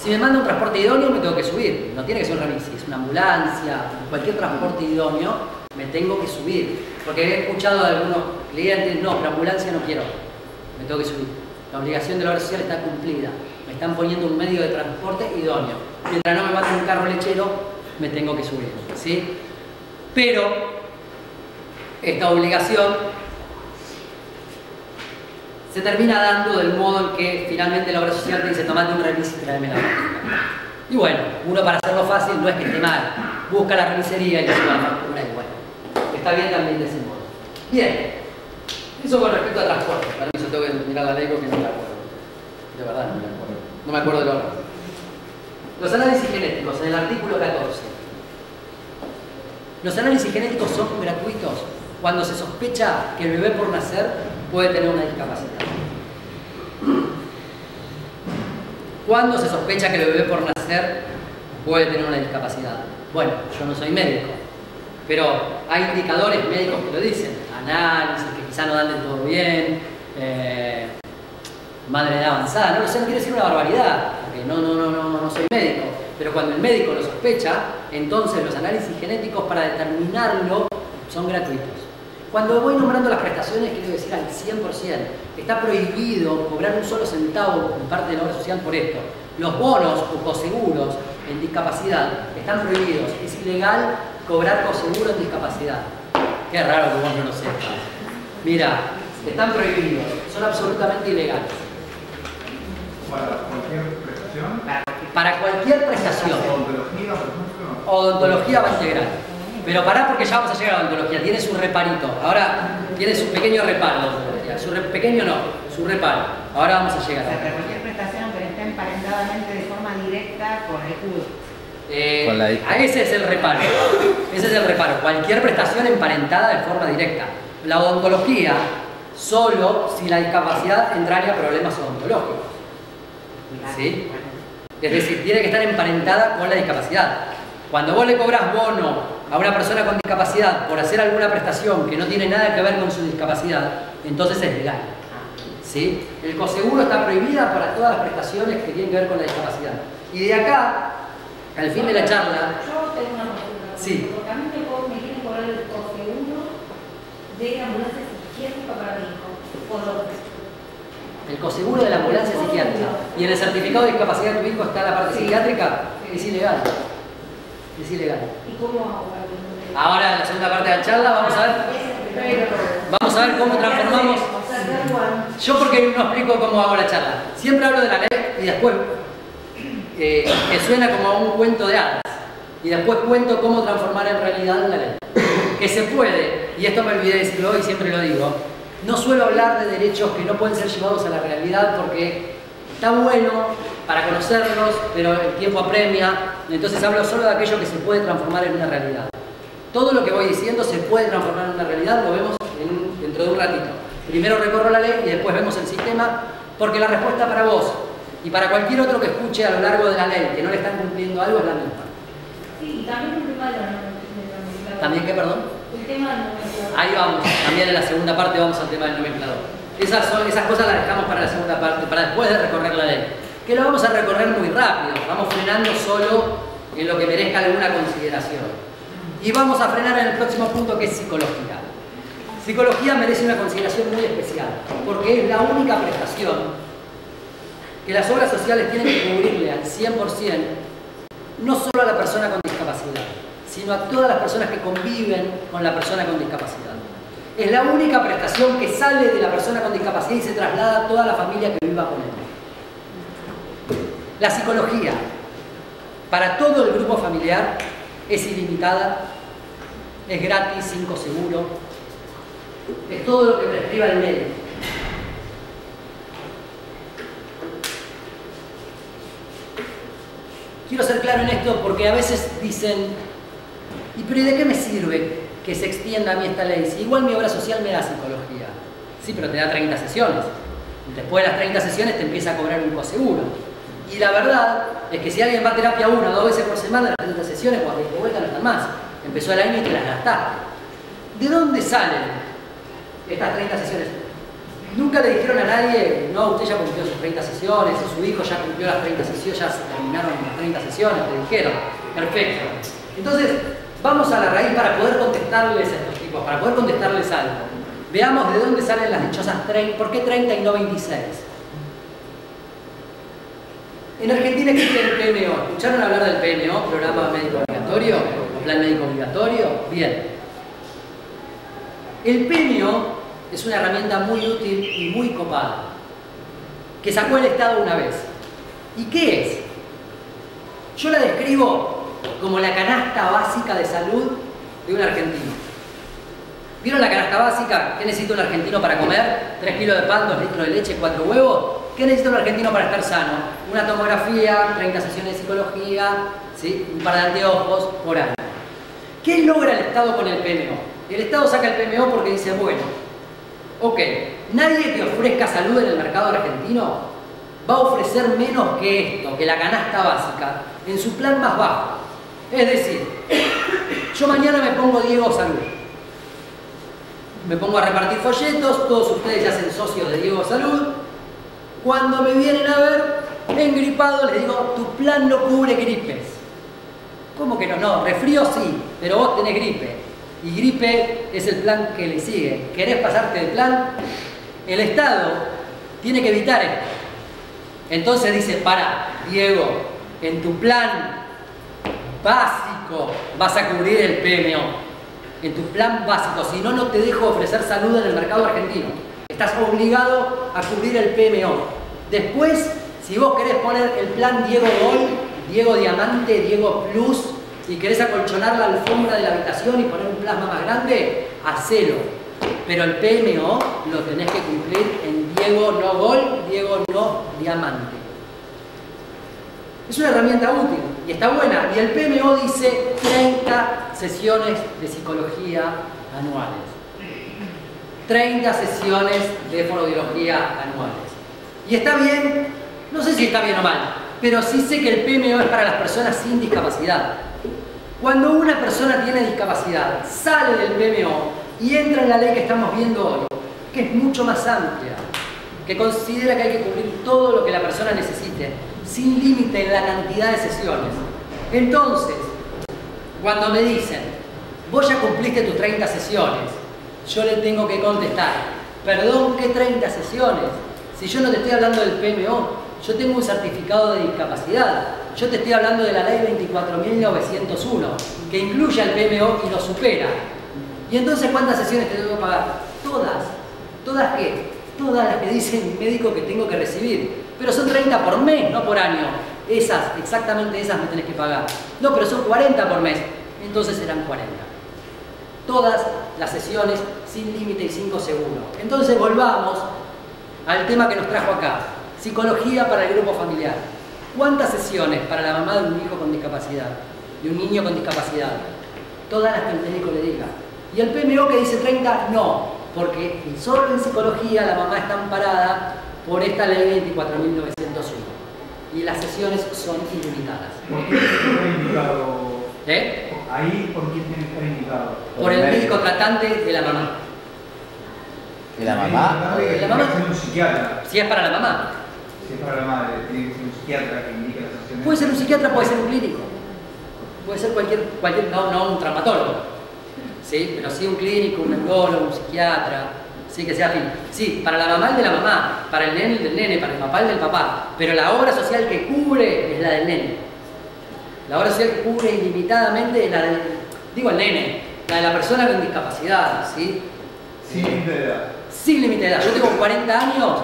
Si me manda un transporte idóneo, me tengo que subir. No tiene que ser un remis, si es una ambulancia, cualquier transporte idóneo, me tengo que subir. Porque he escuchado de algunos clientes, no, pero ambulancia no quiero, me tengo que subir. La obligación de la obra social está cumplida. Me están poniendo un medio de transporte idóneo. Mientras no me manden un carro lechero, me tengo que subir, ¿sí? Pero esta obligación se termina dando del modo en que finalmente la obra social te dice tomate un remis y tráeme la factura. Y bueno, uno para hacerlo fácil no es que esté mal, busca la remisería y le lleva la factura y bueno, está bien también de ese modo. Bien, eso con respecto a transporte. Para mí yo tengo que mirar la ley porque no me acuerdo. De verdad no me acuerdo. No me acuerdo de lo que. Los análisis genéticos, en el artículo 14. Los análisis genéticos son gratuitos cuando se sospecha que el bebé por nacer puede tener una discapacidad. ¿Cuándo se sospecha que el bebé por nacer puede tener una discapacidad? Bueno, yo no soy médico, Pero hay indicadores médicos que lo dicen, análisis que quizá no dan del todo bien, madre de edad avanzada, no lo sé, no quiere decir una barbaridad, porque no soy médico, pero cuando el médico lo sospecha, entonces los análisis genéticos para determinarlo son gratuitos. Cuando voy nombrando las prestaciones, quiero decir al 100%, está prohibido cobrar un solo centavo en parte de la obra social por esto. Los bonos o coseguros en discapacidad están prohibidos, es ilegal cobrar coseguro en discapacidad. Qué raro que vos no lo sepas. Mira, están prohibidos, son absolutamente ilegales. ¿Para cualquier prestación? Para cualquier prestación. ¿Odontología, por ejemplo? Odontología va integral. Pero pará porque ya vamos a llegar a la odontología, tiene su reparito. Ahora tiene su pequeño reparo la odontología. Pequeño no, su reparo. Ahora vamos a llegar. O sea, para cualquier prestación que esté emparentadamente de forma directa con el CUD. Con la Ese es el reparo. Ese es el reparo. Cualquier prestación emparentada de forma directa. La odontología solo si la discapacidad entraña problemas odontológicos. ¿Sí? Es decir, tiene que estar emparentada con la discapacidad. Cuando vos le cobrás bono a una persona con discapacidad por hacer alguna prestación que no tiene nada que ver con su discapacidad, entonces es legal. ¿Sí? El coseguro está prohibida para todas las prestaciones que tienen que ver con la discapacidad. Y de acá, al fin de la charla... Yo tengo una consulta. Sí. Porque a mí me quieren cobrar el coseguro de ambulancia psiquiátrica para mi hijo. Por otro. El coseguro de la ambulancia psiquiátrica. Y en el certificado de discapacidad de tu hijo está la parte psiquiátrica, es ilegal. Es ilegal. ¿Y cómo hago para que Ahora, en la segunda parte de la charla, vamos a ver cómo transformamos. Yo porque no explico cómo hago la charla. Siempre hablo de la ley y después me suena como un cuento de hadas. Y después cuento cómo transformar en realidad la ley. Que se puede, y esto me olvidé decirlo hoy y siempre lo digo, no suelo hablar de derechos que no pueden ser llevados a la realidad porque está bueno para conocerlos, pero el tiempo apremia, entonces hablo solo de aquello que se puede transformar en una realidad. Todo lo que voy diciendo se puede transformar en una realidad, lo vemos dentro de un ratito. Primero recorro la ley y después vemos el sistema, porque la respuesta para vos y para cualquier otro que escuche a lo largo de la ley que no le están cumpliendo algo es la misma. Sí, y también el tema de la nomencladora. ¿También qué, perdón? El tema del nomenclador. Ahí vamos, también en la segunda parte vamos al tema del nomenclador. Esas cosas las dejamos para la segunda parte, para después de recorrer la ley. Que lo vamos a recorrer muy rápido, vamos frenando solo en lo que merezca alguna consideración. Y vamos a frenar en el próximo punto, que es psicología. Psicología merece una consideración muy especial, porque es la única prestación que las obras sociales tienen que cubrirle al 100%, no solo a la persona con discapacidad, sino a todas las personas que conviven con la persona con discapacidad. Es la única prestación que sale de la persona con discapacidad y se traslada a toda la familia que viva con él. La psicología, para todo el grupo familiar, es ilimitada, es gratis, sin coseguro, es todo lo que prescriba el médico. Quiero ser claro en esto porque a veces dicen, ¿y pero de qué me sirve que se extienda a mí esta ley? Si igual mi obra social me da psicología. Sí, pero te da 30 sesiones. Después de las 30 sesiones te empieza a cobrar un coseguro. Y la verdad es que si alguien va a terapia 1 o 2 veces por semana, las 30 sesiones, cuando te vuelta no están más. Empezó el año y te las gastaste. ¿De dónde salen estas 30 sesiones? Nunca le dijeron a nadie, no, usted ya cumplió sus 30 sesiones, o su hijo ya cumplió las 30 sesiones, ya se terminaron las 30 sesiones, te dijeron. Perfecto. Entonces, vamos a la raíz para poder contestarles a estos tipos, para poder contestarles algo. Veamos de dónde salen las dichosas 30, ¿por qué 30 y no 26? En Argentina existe el PMO. ¿Escucharon hablar del PMO, Programa Médico Obligatorio? ¿O Plan Médico Obligatorio? Bien. El PMO es una herramienta muy útil y muy copada, que sacó el Estado una vez. ¿Y qué es? Yo la describo como la canasta básica de salud de un argentino. ¿Vieron la canasta básica? ¿Qué necesita un argentino para comer? 3 kilos de pan, 2 litros de leche, 4 huevos. ¿Qué necesita un argentino para estar sano? Una tomografía, 30 sesiones de psicología, ¿sí? Un par de anteojos por año. ¿Qué logra el Estado con el PMO? El Estado saca el PMO porque dice, bueno, ok, nadie que ofrezca salud en el mercado argentino va a ofrecer menos que esto, que la canasta básica, en su plan más bajo. Es decir, Yo mañana me pongo Diego Salud. Me pongo a repartir folletos, todos ustedes ya hacen socios de Diego Salud. Cuando me vienen a ver, engripado, les digo, tu plan no cubre gripes. ¿Cómo que no? No, resfrío sí, pero vos tenés gripe. Y gripe es el plan que le sigue. ¿Querés pasarte de plan? El Estado tiene que evitar esto. Entonces dice, para, Diego, en tu plan básico vas a cubrir el PMO. En tu plan básico, si no, no te dejo ofrecer salud en el mercado argentino. Estás obligado a cubrir el PMO. Después, si vos querés poner el plan Diego Gold, Diego Diamante, Diego Plus, y querés acolchonar la alfombra de la habitación y poner un plasma más grande, hacelo. Pero el PMO lo tenés que cumplir en Diego no Gold, Diego no Diamante. Es una herramienta útil y está buena. Y el PMO dice 30 sesiones de psicología anuales. 30 sesiones de fonoaudiología anuales. Y está bien, no sé si está bien o mal, pero sí sé que el PMO es para las personas sin discapacidad. Cuando una persona tiene discapacidad, sale del PMO y entra en la ley que estamos viendo hoy, que es mucho más amplia, que considera que hay que cubrir todo lo que la persona necesite, sin límite en la cantidad de sesiones. Entonces, cuando me dicen, vos ya cumpliste tus 30 sesiones, yo le tengo que contestar, perdón, ¿qué 30 sesiones? Si yo no te estoy hablando del PMO, yo tengo un certificado de discapacidad, yo te estoy hablando de la ley 24.901, que incluye al PMO y lo supera. Y entonces, ¿cuántas sesiones te tengo que pagar? Todas. ¿Todas qué? Todas las que dice mi médico que tengo que recibir. Pero son 30 por mes, no por año. Esas, exactamente esas me tenés que pagar. No, pero son 40 por mes. Entonces serán 40. Todas las sesiones sin límite y sin seguro. Entonces volvamos al tema que nos trajo acá. Psicología para el grupo familiar. ¿Cuántas sesiones para la mamá de un hijo con discapacidad? De un niño con discapacidad. Todas las que el médico le diga. ¿Y el PMO que dice 30? No, porque solo en psicología la mamá está amparada por esta ley 24.901. Y las sesiones son ilimitadas. ¿Por qué está indicado? Ahí, ¿por quién tiene que estar indicado? Por el médico tratante de la mamá. ¿De la mamá? ¿De la mamá? Tiene que ser un psiquiatra. Si es para la mamá. Si es para la madre, tiene que ser un psiquiatra que indique las sesiones. Puede ser un psiquiatra, puede ser un clínico. Puede ser cualquier no un traumatólogo. ¿Sí? Pero sí un clínico, un neurólogo, un psiquiatra. Sí, que sea afín. Sí, para la mamá el de la mamá, para el nene el del nene, para el papá el del papá. Pero la obra social que cubre es la del nene. La obra social que cubre ilimitadamente es la del, digo el nene, la de la persona con discapacidad, ¿sí? Sin límite de edad. Sin límite de edad. Yo tengo 40 años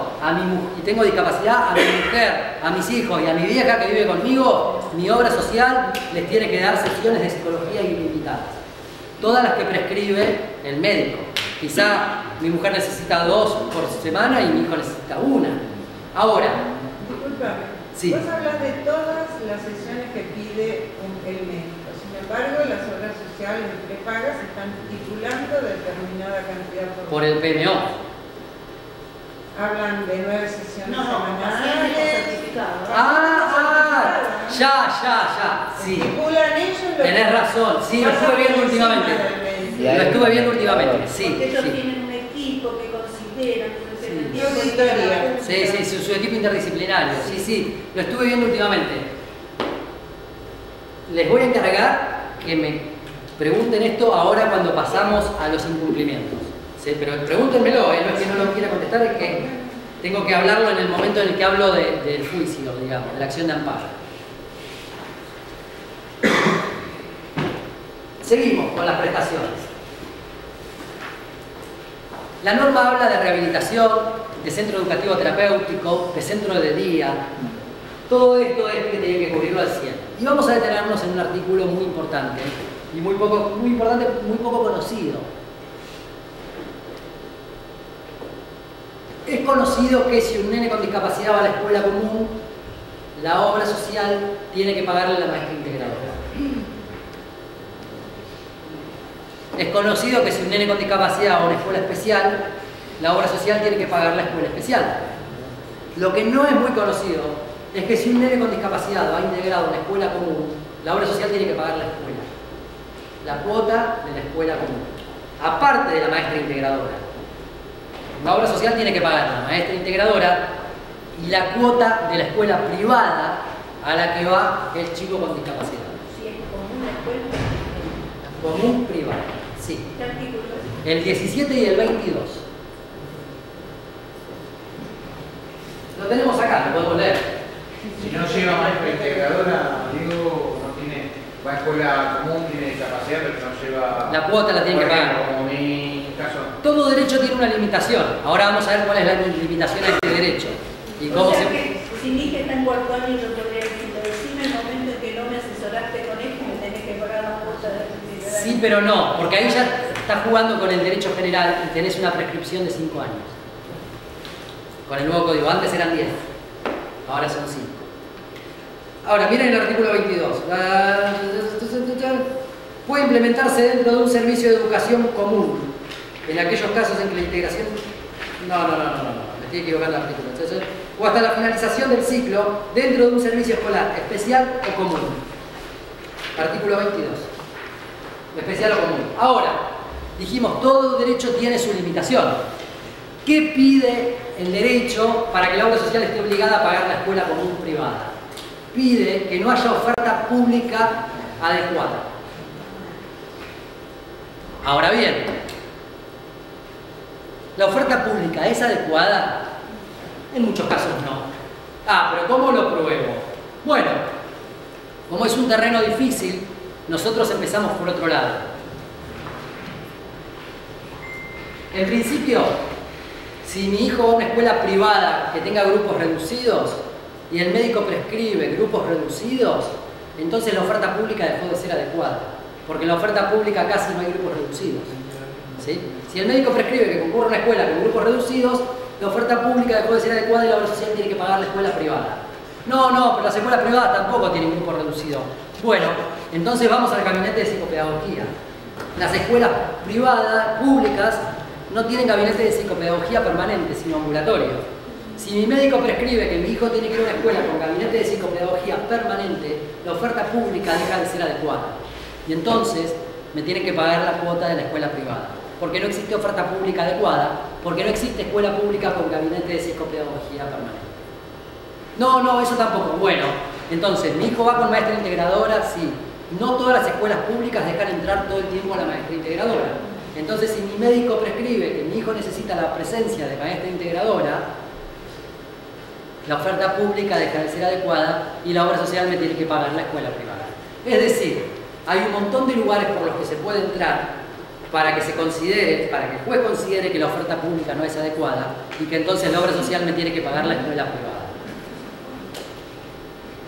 y tengo discapacidad, a mi mujer, a mis hijos y a mi vieja que vive conmigo, mi obra social les tiene que dar sesiones de psicología ilimitadas. Todas las que prescribe el médico. Quizá mi mujer necesita 2 por semana y mi hijo necesita 1. Ahora. Disculpame. Sí. Vos hablas de todas las sesiones que pide el médico. Sin embargo, las obras sociales prepagas están estipulando determinada cantidad por el PMO. Hablan de 9 sesiones semanales. Ya. Sí. Estipulan ellos lo Tenés razón. Sí, lo estuve viendo últimamente. Lo estuve viendo últimamente, sí. Porque ellos tienen un equipo que consideran, Sí, su equipo interdisciplinario, sí, lo estuve viendo últimamente. Les voy a encargar que me pregunten esto ahora cuando pasamos a los incumplimientos. ¿Sí? Pero pregúntenmelo, no es que no lo quiera contestar, es que tengo que hablarlo en el momento en el que hablo del juicio, digamos, de la acción de amparo. Seguimos con las prestaciones. La norma habla de rehabilitación, de centro educativo terapéutico, de centro de día. Todo esto es que tiene que cubrirlo al 100. Y vamos a detenernos en un artículo muy importante y muy poco conocido. Es conocido que si un nene con discapacidad va a la escuela común, la obra social tiene que pagarle a la maestra integradora. Es conocido que si un nene con discapacidad va a una escuela especial, la obra social tiene que pagar la escuela especial. Lo que no es muy conocido es que si un nene con discapacidad va integrado a una escuela común, la obra social tiene que pagar la escuela. la cuota de la escuela común, aparte de la maestra integradora. La obra social tiene que pagar la maestra integradora y la cuota de la escuela privada a la que va el chico con discapacidad. Si es común la escuela. Común privada, sí. ¿Qué artículo es? El 17 y el 22. Lo tenemos acá, lo podemos leer. Si no lleva maestra integradora, digo, no tiene, va a escuela común, tiene discapacidad, pero no lleva... La cuota la tiene que pagar. Como mi caso. Todo derecho tiene una limitación. Ahora vamos a ver cuál es la limitación a este derecho. Y cómo o sea se... que si mi hija está en cuarto año, yo podría decirle, decime el momento en que no me asesoraste con esto, me tenés que pagar la cuota de la integradora. Sí, pero no, porque ahí ya estás jugando con el derecho general y tenés una prescripción de 5 años. Con el nuevo código. Antes eran 10, ahora son 5. Ahora, miren el artículo 22. Puede implementarse dentro de un servicio de educación común, en aquellos casos en que la integración... No, me estoy equivocando el artículo. Entonces, o hasta la finalización del ciclo dentro de un servicio escolar, especial o común. Artículo 22. Especial o común. Ahora, dijimos, todo derecho tiene su limitación. ¿Qué pide el derecho para que la obra social esté obligada a pagar la escuela común privada? Pide que no haya oferta pública adecuada. Ahora bien, ¿la oferta pública es adecuada? En muchos casos no. Pero ¿cómo lo pruebo? Bueno, como es un terreno difícil, nosotros empezamos por otro lado. En principio, si mi hijo va a una escuela privada que tenga grupos reducidos y el médico prescribe grupos reducidos, entonces la oferta pública dejó de ser adecuada, porque en la oferta pública casi no hay grupos reducidos. ¿Sí? Si el médico prescribe que concurra a una escuela con grupos reducidos, la oferta pública dejó de ser adecuada y la obra social tiene que pagar la escuela privada. No, pero las escuelas privadas tampoco tienen grupo reducido. Bueno, entonces vamos al gabinete de psicopedagogía. Las escuelas privadas, públicas, no tienen gabinete de psicopedagogía permanente, sino ambulatorio. Si mi médico prescribe que mi hijo tiene que ir a una escuela con gabinete de psicopedagogía permanente, la oferta pública deja de ser adecuada. Y entonces me tienen que pagar la cuota de la escuela privada. Porque no existe oferta pública adecuada, porque no existe escuela pública con gabinete de psicopedagogía permanente. No, eso tampoco. Bueno, entonces, ¿mi hijo va con maestra integradora? Sí. No todas las escuelas públicas dejan entrar todo el tiempo a la maestra integradora. Entonces, si mi médico prescribe que mi hijo necesita la presencia de maestra integradora, la oferta pública deja de ser adecuada y la obra social me tiene que pagar la escuela privada. Es decir, hay un montón de lugares por los que se puede entrar para que se considere, para que el juez considere que la oferta pública no es adecuada y que entonces la obra social me tiene que pagar la escuela privada.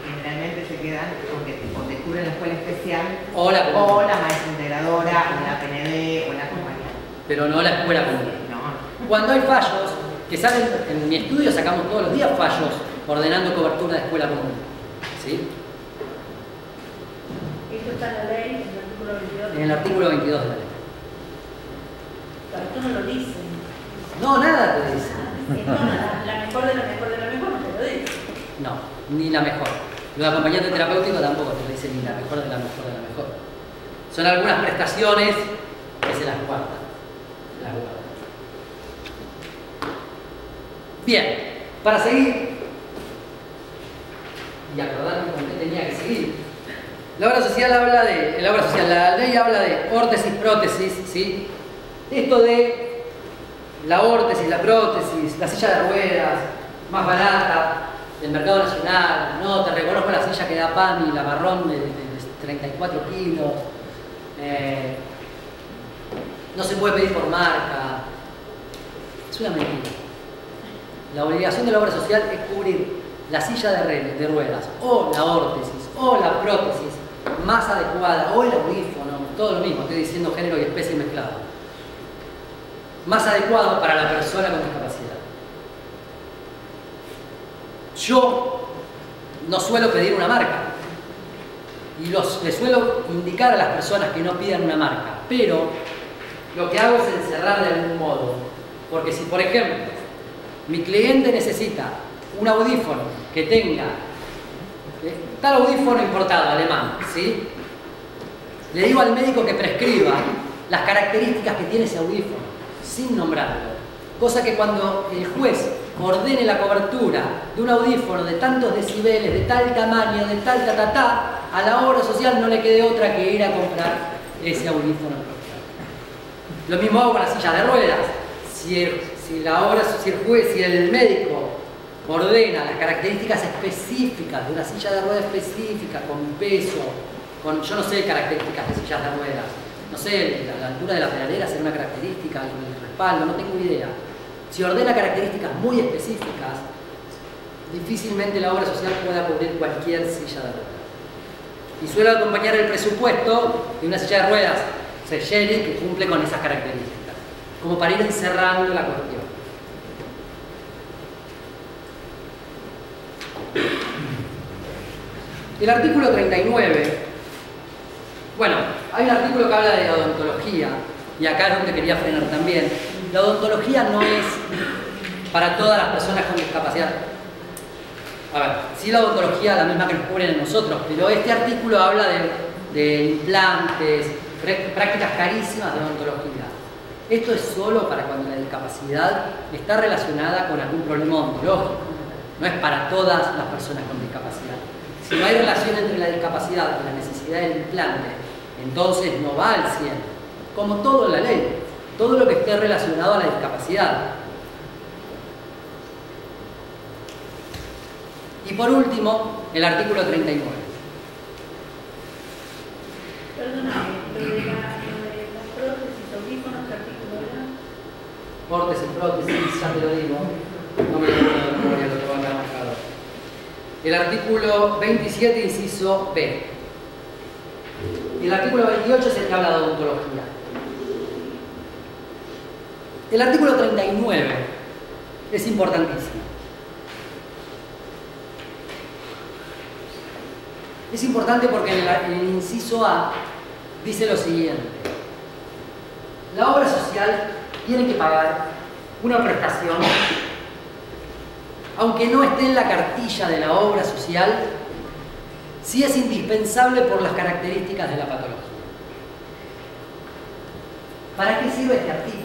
Generalmente se quedan o te cubren la escuela especial o la maestra integradora, o la PND, o la compañía. Pero no la escuela común. No. Cuando hay fallos, que salen, en mi estudio sacamos todos los días fallos ordenando cobertura de escuela común. ¿Sí? Esto está en la ley, en el artículo 22. En el artículo 22 de la ley. Pero esto no lo dice. No, nada te dice. La mejor de la mejor de la mejor no te lo dice. No, ni la mejor. Lo de acompañante terapéutico tampoco te lo dice ni la mejor de la mejor de la mejor. Son algunas prestaciones que se las guardan. Bien, para seguir y acordarme con qué tenía que seguir. La obra social habla de, la ley habla de órtesis, prótesis, ¿sí? Esto de la órtesis, la prótesis, la silla de ruedas, más barata, del mercado nacional, no, te reconozco la silla que da PAMI, la marrón de 34 kilos, no se puede pedir por marca, es una mentira. La obligación de la obra social es cubrir la silla de ruedas, o la órtesis, o la prótesis más adecuada, o el audífono, todo lo mismo, estoy diciendo género y especie mezclado, más adecuado para la persona con discapacidad. Yo no suelo pedir una marca y le suelo indicar a las personas que no pidan una marca, pero lo que hago es encerrar de algún modo, porque si por ejemplo mi cliente necesita un audífono que tenga tal audífono importado, alemán, ¿sí? le digo al médico que prescriba las características que tiene ese audífono, sin nombrarlo. Cosa que cuando el juez ordene la cobertura de un audífono de tantos decibeles, de tal tamaño, de tal a la obra social no le quede otra que ir a comprar ese audífono. Lo mismo hago con las sillas de ruedas. Si el médico ordena las características específicas de una silla de ruedas específica, con peso, yo no sé características de sillas de ruedas, no sé, la altura de la pedalera será una característica, el respaldo, no tengo idea. Si ordena características muy específicas, difícilmente la obra social pueda cubrir cualquier silla de ruedas. Y suele acompañar el presupuesto de una silla de ruedas Seychelles que cumple con esas características, como para ir encerrando la cuestión. El artículo 39, bueno, hay un artículo que habla de odontología, y acá es donde quería frenar también. La odontología no es para todas las personas con discapacidad. A ver, sí la odontología la misma que nos cubren a nosotros, pero este artículo habla de implantes, prácticas carísimas de odontología. Esto es solo para cuando la discapacidad está relacionada con algún problema odontológico, no es para todas las personas con discapacidad. Si no hay relación entre la discapacidad y la necesidad del implante, entonces no va al 100, como todo en la ley, todo lo que esté relacionado a la discapacidad. Y por último, el artículo 39. Perdóname, lo de las prótesis, audífonos, ¿qué artículo era? Prótesis, prótesis, ya te lo digo. No me lo acuerdo de memoria lo que va a quedar marcado. El artículo 27, inciso B. Y el artículo 28 es el que habla de odontología. El artículo 39 es importantísimo. Es importante porque en el inciso A dice lo siguiente. La obra social tiene que pagar una prestación, aunque no esté en la cartilla de la obra social, si es indispensable por las características de la patología. ¿Para qué sirve este artículo?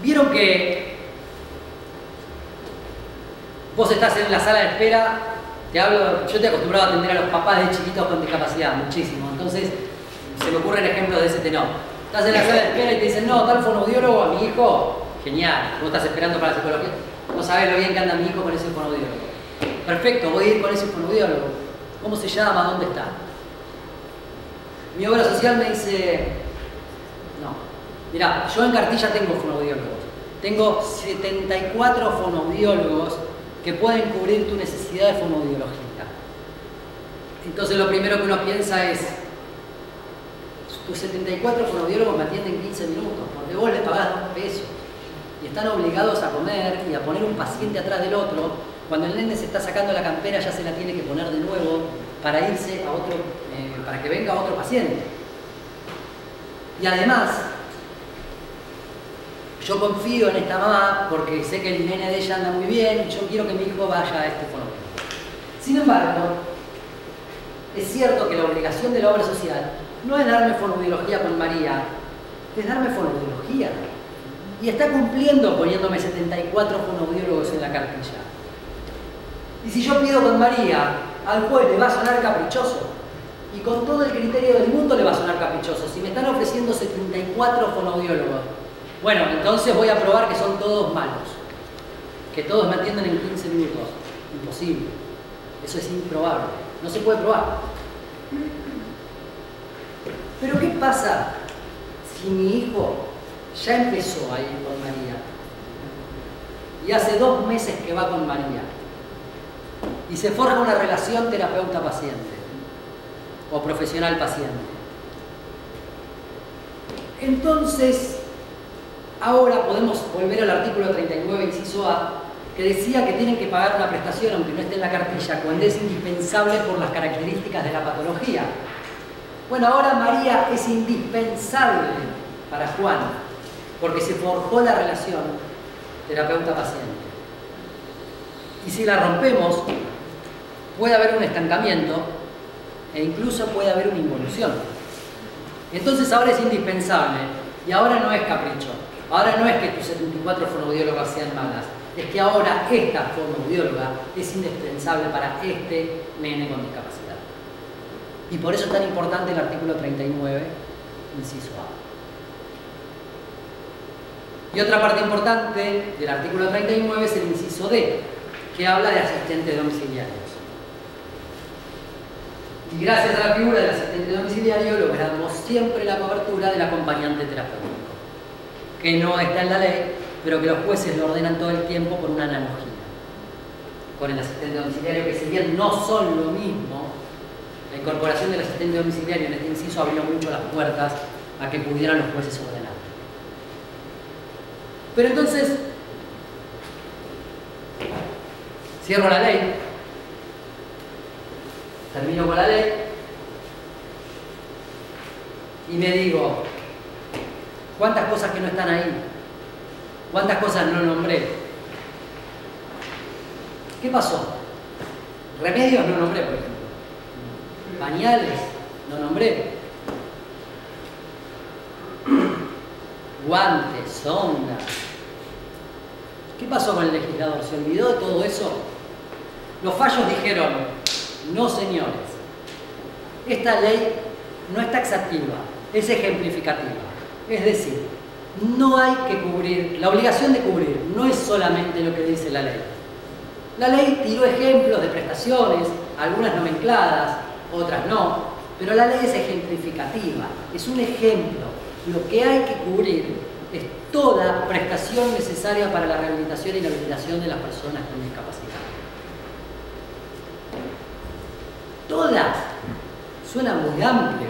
Vieron que vos estás en la sala de espera, yo te he acostumbrado a atender a los papás de chiquitos con discapacidad, muchísimo, entonces se me ocurren ejemplos de ese tenor. Estás en la sala de espera y te dicen, no, tal fonoaudiólogo a mi hijo, genial, vos estás esperando para la psicología, no sabés lo bien que anda mi hijo con ese fonoaudiólogo. Perfecto, voy a ir con ese fonoaudiólogo. ¿Cómo se llama? ¿Dónde está? Mi obra social me dice, no, mirá, yo en cartilla tengo fonoaudiólogos, tengo 74 fonoaudiólogos que pueden cubrir tu necesidad de fonoaudiología. Entonces lo primero que uno piensa es, tus 74 fonoaudiólogos me atienden 15 minutos, porque vos les pagás 2 pesos y están obligados a comer y a poner un paciente atrás del otro. Cuando el nene se está sacando la campera ya se la tiene que poner de nuevo para irse a otro, para que venga otro paciente. Y además, yo confío en esta mamá porque sé que el nene de ella anda muy bien y yo quiero que mi hijo vaya a este fonoaudiólogo. Sin embargo, es cierto que la obligación de la obra social no es darme fonoaudiología con María, es darme fonoaudiología. Y está cumpliendo poniéndome 74 fonoaudiólogos en la cartilla. Y si yo pido con María, al juez le va a sonar caprichoso. Y con todo el criterio del mundo le va a sonar caprichoso. Si me están ofreciendo 74 fonoaudiólogos, bueno, entonces voy a probar que son todos malos. Que todos me atienden en 15 minutos. Imposible. Eso es improbable. No se puede probar. Pero ¿qué pasa si mi hijo ya empezó a ir con María? Y hace 2 meses que va con María. Y se forja una relación terapeuta-paciente o profesional-paciente. Entonces, ahora podemos volver al artículo 39, inciso A, que decía que tienen que pagar una prestación aunque no esté en la cartilla cuando es indispensable por las características de la patología. Bueno, ahora María es indispensable para Juan porque se forjó la relación terapeuta-paciente. Y si la rompemos, puede haber un estancamiento e incluso puede haber una involución. Entonces ahora es indispensable, y ahora no es capricho, ahora no es que tus 74 fonoaudiólogas sean malas, es que ahora esta fonoaudióloga es indispensable para este nene con discapacidad. Y por eso es tan importante el artículo 39, inciso A. Y otra parte importante del artículo 39 es el inciso D, que habla de asistentes domiciliarios. Y gracias a la figura del asistente domiciliario logramos siempre la cobertura del acompañante terapéutico, que no está en la ley, pero que los jueces lo ordenan todo el tiempo por una analogía con el asistente domiciliario, que si bien no son lo mismo, la incorporación del asistente domiciliario en este inciso abrió mucho las puertas a que pudieran los jueces ordenar. Pero entonces, cierro la ley, termino con la ley y me digo, ¿cuántas cosas que no están ahí? ¿Cuántas cosas no nombré? ¿Qué pasó? Remedios no nombré, por ejemplo. Pañales no nombré. Guantes, sondas. ¿Qué pasó con el legislador? ¿Se olvidó de todo eso? Los fallos dijeron, no señores, esta ley no es taxativa, es ejemplificativa. Es decir, no hay que cubrir, la obligación de cubrir no es solamente lo que dice la ley. La ley tiró ejemplos de prestaciones, algunas nomencladas, otras no, pero la ley es ejemplificativa, es un ejemplo. Lo que hay que cubrir es toda prestación necesaria para la rehabilitación y la habilitación de las personas con discapacidad. Todas. Suena muy amplio.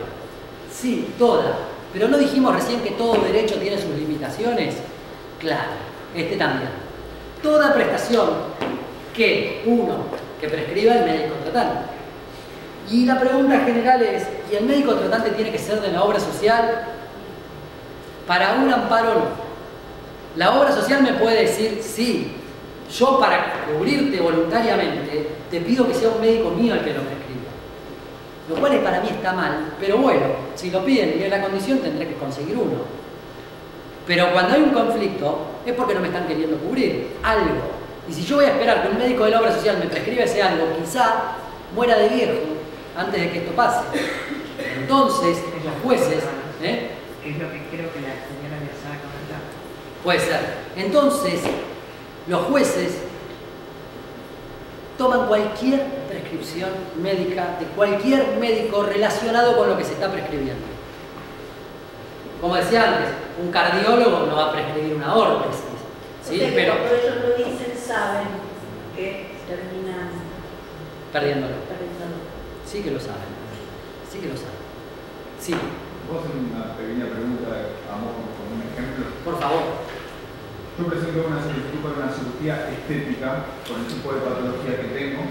Sí, todas. Pero ¿no dijimos recién que todo derecho tiene sus limitaciones? Claro, este también. Toda prestación que prescriba el médico tratante. Y la pregunta general es, ¿y el médico tratante tiene que ser de la obra social? Para un amparo no. La obra social me puede decir, sí, yo para cubrirte voluntariamente te pido que sea un médico mío el que lo prescriba. Lo cual para mí está mal, pero bueno, si lo piden y es la condición tendré que conseguir uno. Pero cuando hay un conflicto es porque no me están queriendo cubrir algo. Y si yo voy a esperar que un médico de la obra social me prescriba ese algo, quizá muera de viejo antes de que esto pase. Entonces, los jueces... Es lo que creo que la señora me estaba comentando. Puede ser. Entonces, los jueces toman cualquier prescripción médica de cualquier médico relacionado con lo que se está prescribiendo. Como decía antes, un cardiólogo no va a prescribir una órtesis, ¿sí? O sea, Pero cuando ellos lo dicen, saben que terminan perdiéndolo. perdiéndolo. Sí que lo saben. Sí que lo saben. Sí. ¿Puedo hacer una pequeña pregunta a modo con un ejemplo? Por favor. Yo presento una solicitud para una cirugía estética con el tipo de patología que tengo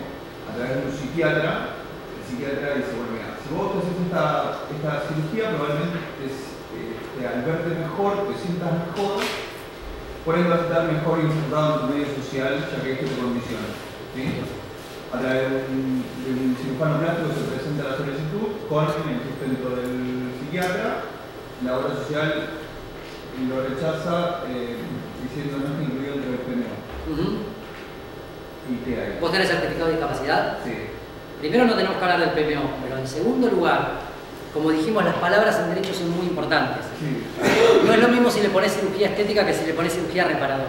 a través de un psiquiatra. El psiquiatra dice, bueno, mira, si vos te haces esta cirugía, probablemente al verte mejor, te sientas mejor, por ende vas a estar mejor insertado en tu medio social, ya que esto te condiciona. ¿Sí? A través de un cirujano plástico se presenta la solicitud con el sustento del psiquiatra, la obra social lo rechaza diciendo no está incluido dentro del PMO. ¿Y qué hay? ¿Vos tenés certificado de discapacidad? Sí. Primero no tenemos que hablar del PMO, pero en segundo lugar, como dijimos, las palabras en derecho son muy importantes. Sí. No es lo mismo si le pones cirugía estética que si le pones cirugía reparadora.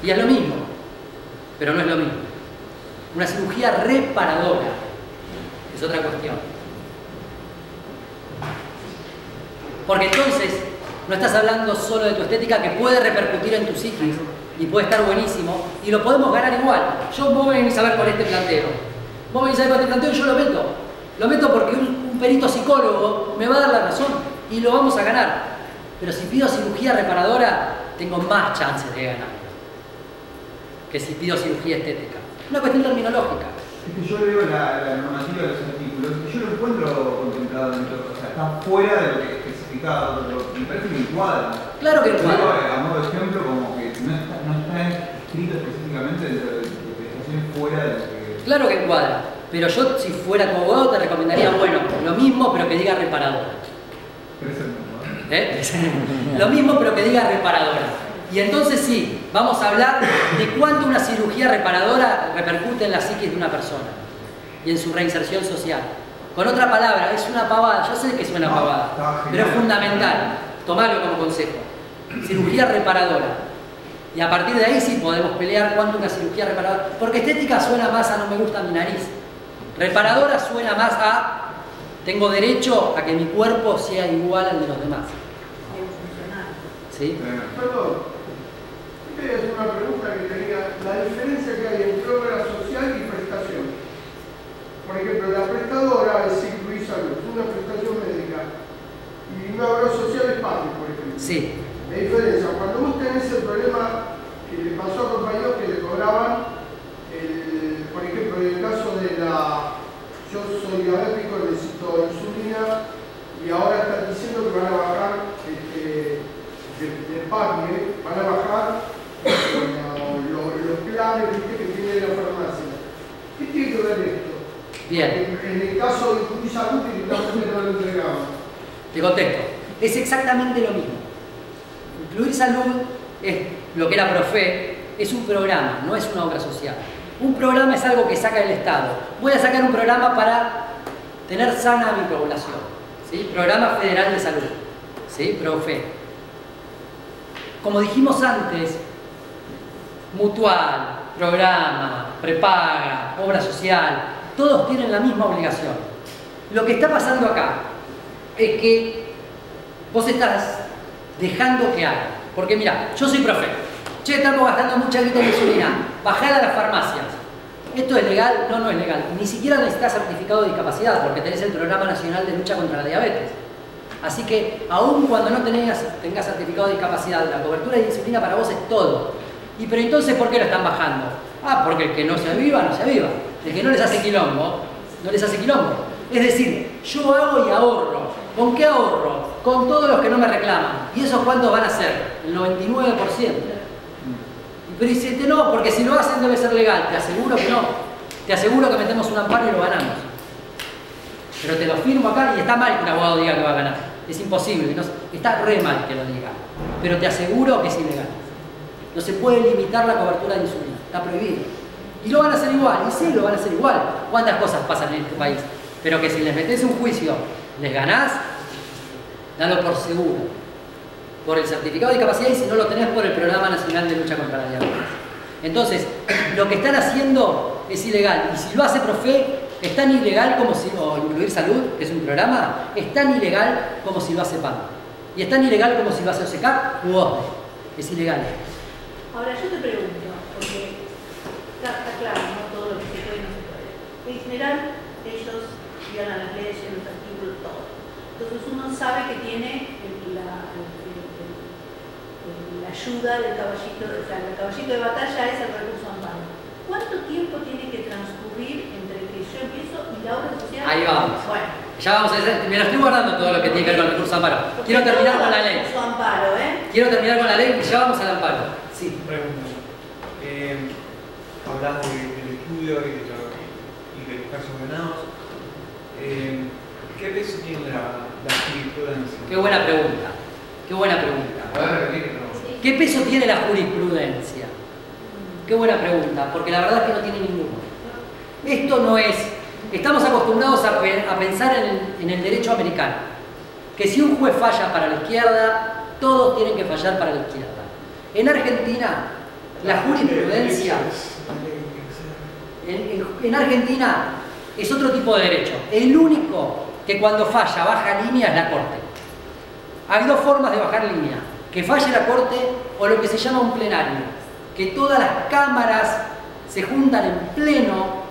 Y es lo mismo, pero no es lo mismo. Una cirugía reparadora es otra cuestión. Porque entonces no estás hablando solo de tu estética, que puede repercutir en tu psiquis y puede estar buenísimo y lo podemos ganar igual. Vos me venís a ver con este planteo. Vos me venís a ver con este planteo y yo lo meto. Lo meto porque un perito psicólogo me va a dar la razón y lo vamos a ganar. Pero si pido cirugía reparadora, tengo más chances de ganar que si pido cirugía estética. Una cuestión terminológica. Es que yo leo la normativa de los artículos y yo lo encuentro contemplado dentro, o sea, está fuera de lo que es especificado, pero me parece que encuadra. Claro que encuadra. A modo de ejemplo, como que no está escrito específicamente dentro de prestaciones fuera de lo que Claro que encuadra, pero yo si fuera tu abogado te recomendaría, bueno, lo mismo pero que diga reparadora. Lo mismo pero que diga reparadora. Y entonces sí, vamos a hablar de cuánto una cirugía reparadora repercute en la psiquis de una persona y en su reinserción social. Con otra palabra, es una pavada, yo sé que es una pavada, pero es fundamental, tomarlo como consejo. Cirugía reparadora. Y a partir de ahí sí podemos pelear cuánto una cirugía reparadora. Porque estética suena más a no me gusta mi nariz. Reparadora suena más a tengo derecho a que mi cuerpo sea igual al de los demás. ¿Sí? Perdón, esta es una pregunta que tenía. La diferencia que hay entre obra social y prestación. Por ejemplo, la prestadora es incluir salud, una prestación médica. Y una obra social es PAMI, por ejemplo. Sí. La diferencia, cuando vos tenés el problema que le pasó a compañeros que le cobraban, por ejemplo, en el caso de yo soy diabético, necesito insulina, y ahora están diciendo que van a bajar de PAMI, van a bajar los planes que tiene la farmacia. ¿Qué tiene que ver esto? Bien. En el caso de incluir salud, directamente no lo entregamos. Te contesto. Es exactamente lo mismo. Incluir salud es lo que era Profe, es un programa, no es una obra social. Un programa es algo que saca el Estado. Voy a sacar un programa para tener sana a mi población. ¿Sí? Programa Federal de Salud. ¿Sí? Profe. Como dijimos antes, mutual, programa, prepaga, obra social, todos tienen la misma obligación. Lo que está pasando acá es que vos estás dejando que haga. Porque mira, yo soy profe. Che, estamos gastando mucha guita en insulina. Bajala a las farmacias. ¿Esto es legal? No, no es legal. Ni siquiera necesitas certificado de discapacidad porque tenés el Programa Nacional de Lucha contra la Diabetes. Así que, aun cuando no tengas certificado de discapacidad, la cobertura de insulina para vos es todo. Y pero entonces, ¿por qué lo están bajando? Ah, porque el que no se aviva, no se aviva. El que no les hace quilombo, no les hace quilombo. Es decir, yo hago y ahorro. ¿Con qué ahorro? Con todos los que no me reclaman. ¿Y esos cuántos van a ser? El 99%. Pero dice, no, porque si lo hacen debe ser legal. Te aseguro que no. Te aseguro que metemos un amparo y lo ganamos. Pero te lo firmo acá y está mal que un abogado diga que va a ganar. Es imposible. No, está re mal que lo diga. Pero te aseguro que es ilegal. No se puede limitar la cobertura de insulina. Está prohibido. Y lo van a hacer igual. Y sí, lo van a hacer igual. ¿Cuántas cosas pasan en este país? Pero que si les metés un juicio, les ganás, dalo por seguro. Por el certificado de discapacidad y si no lo tenés por el Programa Nacional de Lucha contra la Diabetes. Entonces, lo que están haciendo es ilegal. Y si lo hace Profe, es tan ilegal como si, o Incluir Salud, que es un programa, es tan ilegal como si lo hace PAN. Y es tan ilegal como si lo hace OSECAP u OSDE. Es ilegal. Ahora yo te pregunto, porque está claro, no todo lo que se puede y no se puede. En general, ellos violan las leyes, los artículos, todo. Entonces uno sabe que tiene la ayuda del caballito, o sea, el caballito de batalla es el recurso amparo. ¿Cuánto tiempo tiene que transcurrir entre que yo empiezo y la obra social? Ahí vamos. Bueno. Ya vamos a hacer, me lo estoy guardando todo lo que tiene que ver con el recurso amparo. Quiero terminar con la ley. Amparo, Quiero terminar con la ley y ya vamos al amparo. Sí. Pregunta. Hablas del estudio y de los casos ganados. ¿Qué peso tiene la jurisprudencia? Qué buena pregunta. Qué buena pregunta. ¿Qué peso tiene la jurisprudencia? Qué buena pregunta, porque la verdad es que no tiene ninguno. Esto no es... Estamos acostumbrados a pensar en el derecho americano, que si un juez falla para la izquierda, todos tienen que fallar para la izquierda. En Argentina, la jurisprudencia... En Argentina es otro tipo de derecho. El único que cuando falla baja línea es la Corte. Hay dos formas de bajar línea. Que falle la Corte o lo que se llama un plenario. Que todas las cámaras se juntan en pleno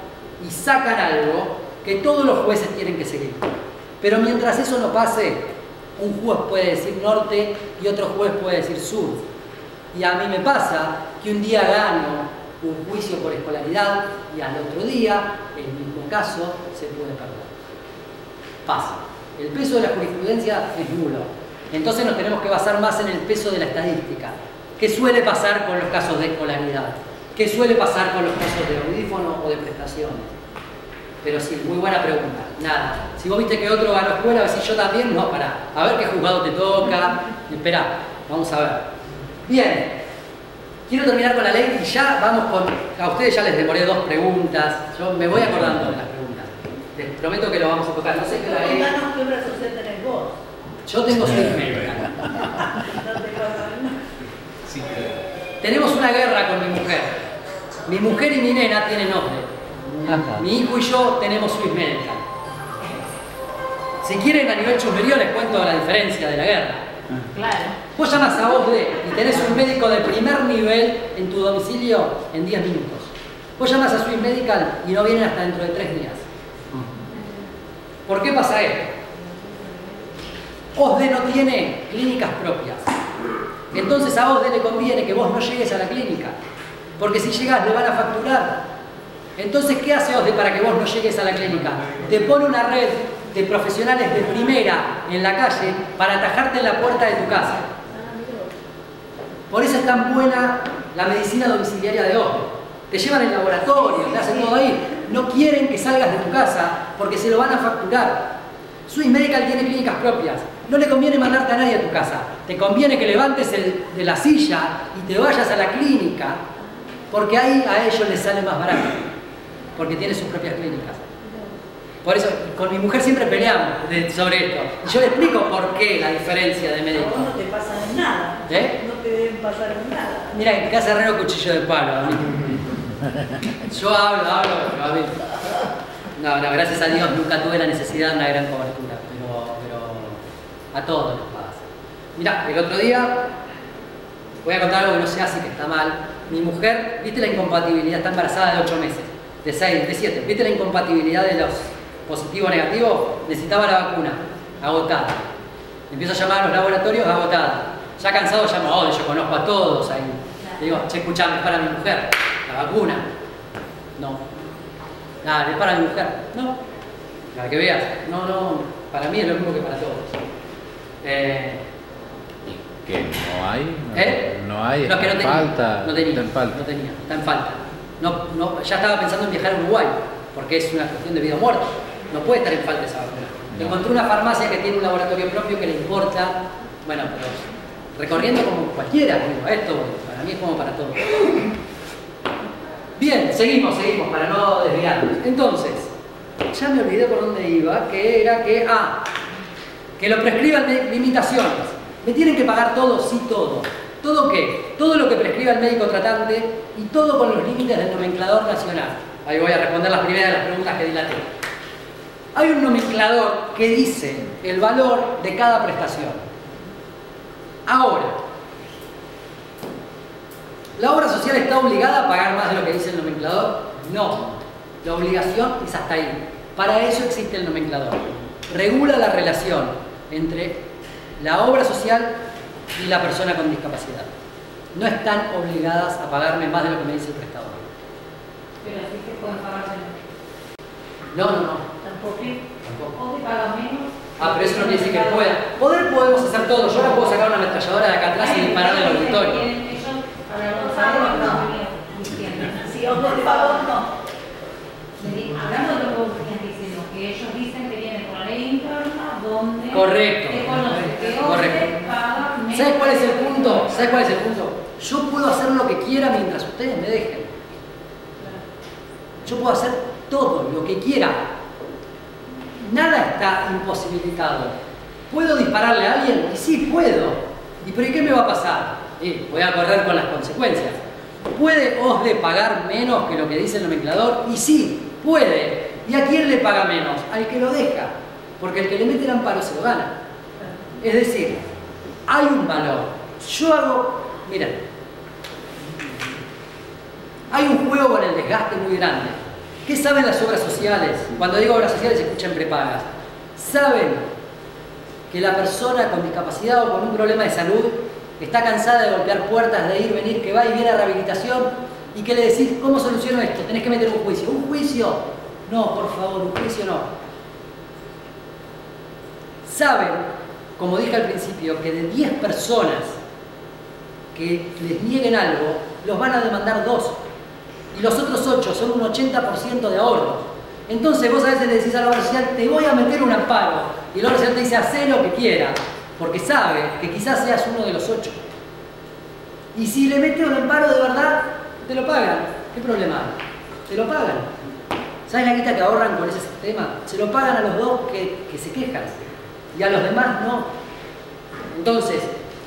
y sacan algo que todos los jueces tienen que seguir. Pero mientras eso no pase, un juez puede decir norte y otro juez puede decir sur. Y a mí me pasa que un día gano un juicio por escolaridad y al otro día, el mismo caso, se puede perder. Pasa. El peso de la jurisprudencia es nulo. Entonces nos tenemos que basar más en el peso de la estadística. ¿Qué suele pasar con los casos de escolaridad? ¿Qué suele pasar con los casos de audífono o de prestaciones? Pero sí, muy buena pregunta. Nada. Si vos viste que otro ganó escuela, a ver si yo también, no, pará. A ver qué juzgado te toca. Esperá, vamos a ver. Bien. Quiero terminar con la ley y ya vamos con... A ustedes ya les demoré 2 preguntas. Yo me voy acordando de las preguntas. Les prometo que lo vamos a tocar. No sé qué la ley... Contanos qué obra social tenés vos. Yo tengo Swiss Medical. Tenemos una guerra con mi mujer. Mi mujer y mi nena tienen OSDE. Mi hijo y yo tenemos Swiss Medical. Si quieren, a nivel chusmerío les cuento la diferencia de la guerra. Claro. Vos llamas a OSDE y tenés un médico de primer nivel en tu domicilio en 10 minutos. Vos llamas a Swiss Medical y no vienen hasta dentro de 3 días. ¿Por qué pasa esto? OSDE no tiene clínicas propias. Entonces a OSDE le conviene que vos no llegues a la clínica. Porque si llegás le van a facturar. Entonces, ¿qué hace OSDE para que vos no llegues a la clínica? Te pone una red de profesionales de primera en la calle para atajarte en la puerta de tu casa. Por eso es tan buena la medicina domiciliaria de OSDE. Te llevan el laboratorio, te hacen todo ahí. No quieren que salgas de tu casa porque se lo van a facturar. Swiss Medical tiene clínicas propias. No le conviene mandarte a nadie a tu casa. Te conviene que levantes de la silla y te vayas a la clínica porque ahí a ellos les sale más barato. Porque tiene sus propias clínicas. Por eso, con mi mujer siempre peleamos sobre esto. Y yo le explico por qué la diferencia de médico. A vos no te pasa en nada. No te deben pasar en nada. Mira, en casa herrero cuchillo de palo. A mí. Yo hablo, pero a mí. No, gracias a Dios nunca tuve la necesidad de una gran cobertura. Pero a todos nos pasa. Mira, el otro día voy a contar algo que no se hace, que está mal. Mi mujer, ¿viste la incompatibilidad? Está embarazada de 8 meses, de 6, de 7. ¿Viste la incompatibilidad de los positivo negativo? Necesitaba la vacuna, agotada. Empiezo a llamar a los laboratorios, agotada. Ya cansado llamo a OSDE, yo conozco a todos ahí. Le digo, che, escuchame, es para mi mujer, la vacuna. No. Dale, es para mi mujer. No. Para que veas. No, para mí es lo mismo que para todos. ¿Que no hay? No hay, no, que no tenía, falta. No tenía, está en falta. No tenía, está en falta. No, ya estaba pensando en viajar a Uruguay, porque es una cuestión de vida o muerte. No puede estar en falta esa vacuna. No. Encontré una farmacia que tiene un laboratorio propio que le importa, bueno, pero recorriendo como cualquiera, digo, esto para mí es como para todos. Bien, seguimos, para no desviarnos. Entonces, ya me olvidé por dónde iba, que era que lo prescriban limitaciones. ¿Me tienen que pagar todo? Sí, todo. ¿Todo qué? Todo lo que prescriba el médico tratante y todo con los límites del nomenclador nacional. Ahí voy a responder las primeras de las preguntas que dilaté. Hay un nomenclador que dice el valor de cada prestación. Ahora, ¿la obra social está obligada a pagar más de lo que dice el nomenclador? No. La obligación es hasta ahí. Para eso existe el nomenclador. Regula la relación entre la obra social y la persona con discapacidad. No están obligadas a pagarme más de lo que me dice el prestador. Pero así que pueden pagar menos. No. Tampoco. O te pagan menos. Pero eso no quiere decir que pueda. Poder podemos hacer todo. Yo ahora puedo sacar una ametralladora de acá atrás y dispararle al auditorio. Si os no te pago, no. Hablando de lo que vos venías diciendo, que ellos dicen que vienen con la ley interna donde correcto. te conoce que OSDE paga menos. ¿Sabes cuál es el punto? Yo puedo hacer lo que quiera mientras ustedes me dejen. Yo puedo hacer todo lo que quiera. Nada está imposibilitado. ¿Puedo dispararle a alguien? Y sí, puedo. ¿Y por qué me va a pasar? Voy a correr con las consecuencias. ¿Puede OSDE pagar menos que lo que dice el nomenclador? Y sí, puede. ¿Y a quién le paga menos? Al que lo deja. Porque el que le mete el amparo se lo gana. Es decir, hay un valor. Yo hago... Miren. Hay un juego con el desgaste muy grande. ¿Qué saben las obras sociales? Cuando digo obras sociales, escuchan prepagas. Saben que la persona con discapacidad o con un problema de salud está cansada de golpear puertas, de ir, venir, que va y viene a rehabilitación y que le decís, ¿cómo soluciono esto? Tenés que meter un juicio. ¿Un juicio? No, por favor, un juicio no. Saben, como dije al principio, que de 10 personas que les nieguen algo, los van a demandar 2. y los otros 8 son un 80% de ahorro. Entonces vos a veces le decís a la obra social, te voy a meter un amparo, y la obra social te dice, hacé lo que quiera, porque sabe que quizás seas uno de los 8. Y si le metes un amparo de verdad, te lo pagan. ¿Qué problema hay? Te lo pagan. ¿Sabes la guita que ahorran con ese sistema? Se lo pagan a los 2 que se quejan, y a los demás no. Entonces,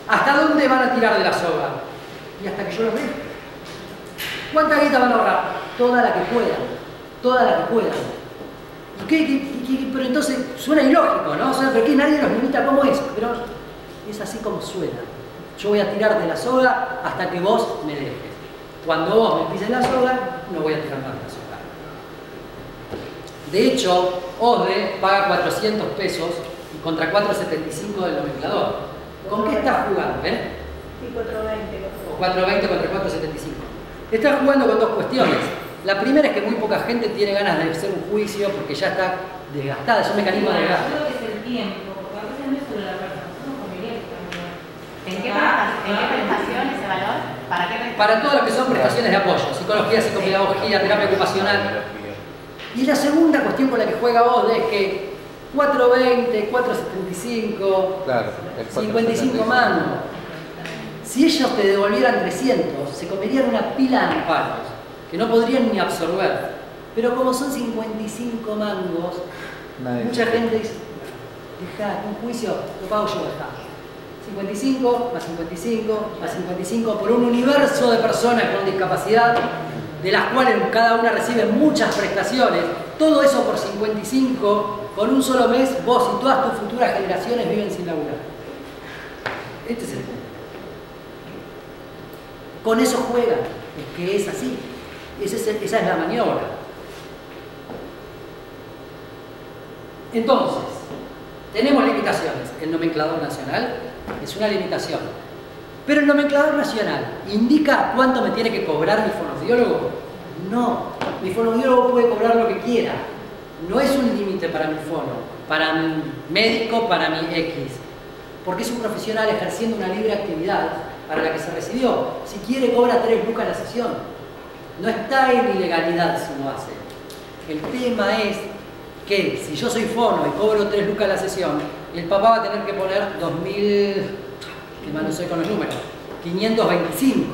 ¿hasta dónde van a tirar de la soga? Y hasta que yo los vea. ¿Cuánta guita van a ahorrar? Toda la que puedan. Toda la que puedan. Pero entonces suena ilógico, ¿no? O sea, ¿pero qué? Nadie nos limita cómo es. Pero es así como suena. Yo voy a tirar de la soga hasta que vos me dejes. Cuando vos me pises la soga, no voy a tirar más de la soga. De hecho, OSDE paga 400 pesos contra 4.75 del nomenclador. ¿Con qué estás jugando? Sí, 4.20. O 4.20 contra 4.75. Estás jugando con dos cuestiones. La primera es que muy poca gente tiene ganas de hacer un juicio porque ya está desgastada, es un mecanismo de desgaste. Yo creo que es el tiempo, porque a veces no es solo la persona, son los familiares también. ¿En qué prestación ese valor? ¿Para qué prestación? Para todas las que son prestaciones de apoyo, psicología, psicopedagogía, terapia ocupacional. Y la segunda cuestión con la que juega OSDE es que 4.20, 4.75, claro, 55 mangos. Si ellos te devolvieran 300, se comerían una pila de amparos que no podrían ni absorber. Pero como son 55 mangos, mucha gente dice, deja, un juicio, lo pago yo, está. 55 más 55 más 55 por un universo de personas con discapacidad, de las cuales cada una recibe muchas prestaciones. Todo eso por 55, con un solo mes, vos y todas tus futuras generaciones viven sin laburar. Este es el punto. Con eso juegan, es que es así. Esa es la maniobra. Entonces, tenemos limitaciones. El nomenclador nacional es una limitación. Pero el nomenclador nacional indica cuánto me tiene que cobrar mi fonoaudiólogo. No, mi fonoaudiólogo puede cobrar lo que quiera. No es un límite para mi fono, para mi médico, para mi X. Porque es un profesional ejerciendo una libre actividad para la que se recibió. Si quiere, cobra 3 lucas la sesión. No está en ilegalidad si lo hace. El tema es que si yo soy fono y cobro 3 lucas la sesión, el papá va a tener que poner 2.000, que más no soy con los números, 525.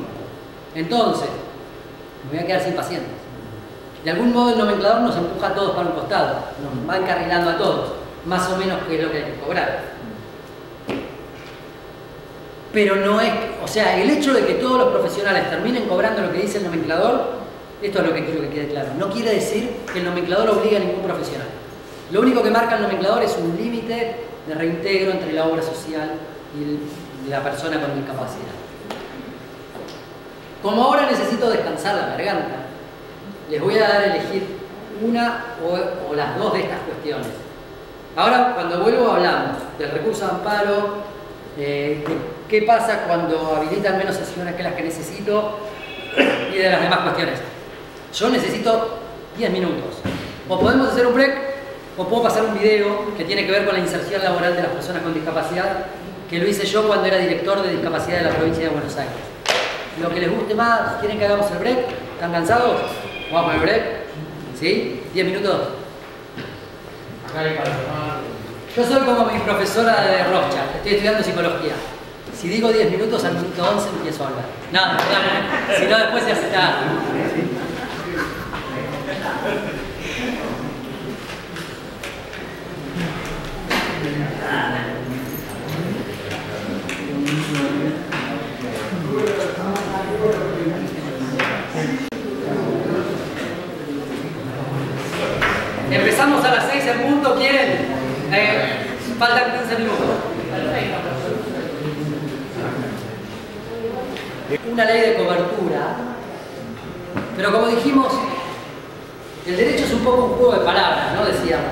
Entonces, me voy a quedar sin pacientes. De algún modo el nomenclador nos empuja a todos para un costado, nos va encarrilando a todos, más o menos que es lo que hay que cobrar. Pero no es, o sea, el hecho de que todos los profesionales terminen cobrando lo que dice el nomenclador, esto es lo que quiero que quede claro, no quiere decir que el nomenclador obligue a ningún profesional. Lo único que marca el nomenclador es un límite de reintegro entre la obra social y la persona con discapacidad. Como ahora necesito descansar la garganta, les voy a dar a elegir una o las dos de estas cuestiones. Ahora, cuando vuelvo, hablamos del recurso de amparo, qué pasa cuando habilitan menos sesiones que las que necesito y de las demás cuestiones. Yo necesito 10 minutos. O podemos hacer un break, o puedo pasar un video que tiene que ver con la inserción laboral de las personas con discapacidad, que lo hice yo cuando era director de discapacidad de la provincia de Buenos Aires. Lo que les guste más, ¿quieren que hagamos el break? ¿Están cansados? ¿Vamos al break? ¿Sí? ¿10 minutos? Acá hay para tomar. Yo soy como mi profesora de Rothschild, estoy estudiando psicología. Si digo 10 minutos, al minuto 11 empiezo a hablar. No, si no después se hace tarde. Empezamos a las 6 en punto, ¿quieren? Faltan 15 minutos. Una ley de cobertura, pero como dijimos, el derecho es un poco un juego de palabras, ¿no? Decíamos.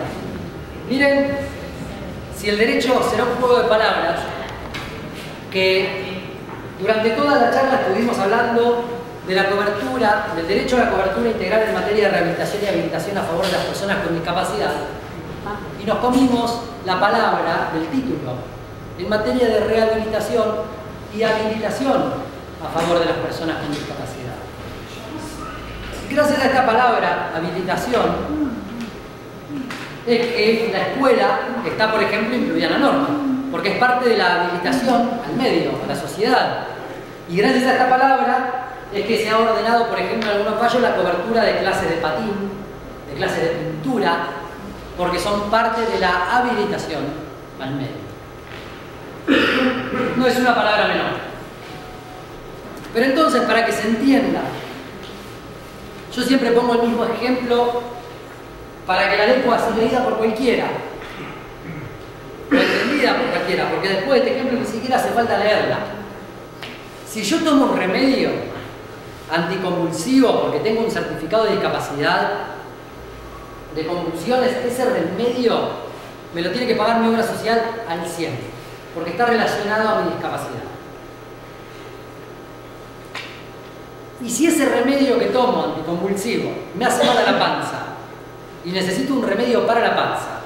Miren, si el derecho será un juego de palabras, que durante toda la charla estuvimos hablando de la cobertura, del derecho a la cobertura integral en materia de rehabilitación y habilitación a favor de las personas con discapacidad, y nos comimos la palabra del título en materia de rehabilitación y habilitación a favor de las personas con discapacidad. Gracias a esta palabra, habilitación, es que la escuela está, por ejemplo, incluida en la norma, porque es parte de la habilitación al medio, a la sociedad. Y gracias a esta palabra es que se ha ordenado, por ejemplo, en algunos fallos, la cobertura de clases de patín, de clases de pintura, porque son parte de la habilitación al medio. No es una palabra menor. Pero entonces, para que se entienda, yo siempre pongo el mismo ejemplo para que la ley pueda ser leída por cualquiera, o entendida por cualquiera, porque después de este ejemplo ni siquiera hace falta leerla. Si yo tomo un remedio anticonvulsivo porque tengo un certificado de discapacidad de convulsiones, ese remedio me lo tiene que pagar mi obra social al 100%, porque está relacionado a mi discapacidad. Y si ese remedio que tomo anticonvulsivo me hace mal a la panza y necesito un remedio para la panza,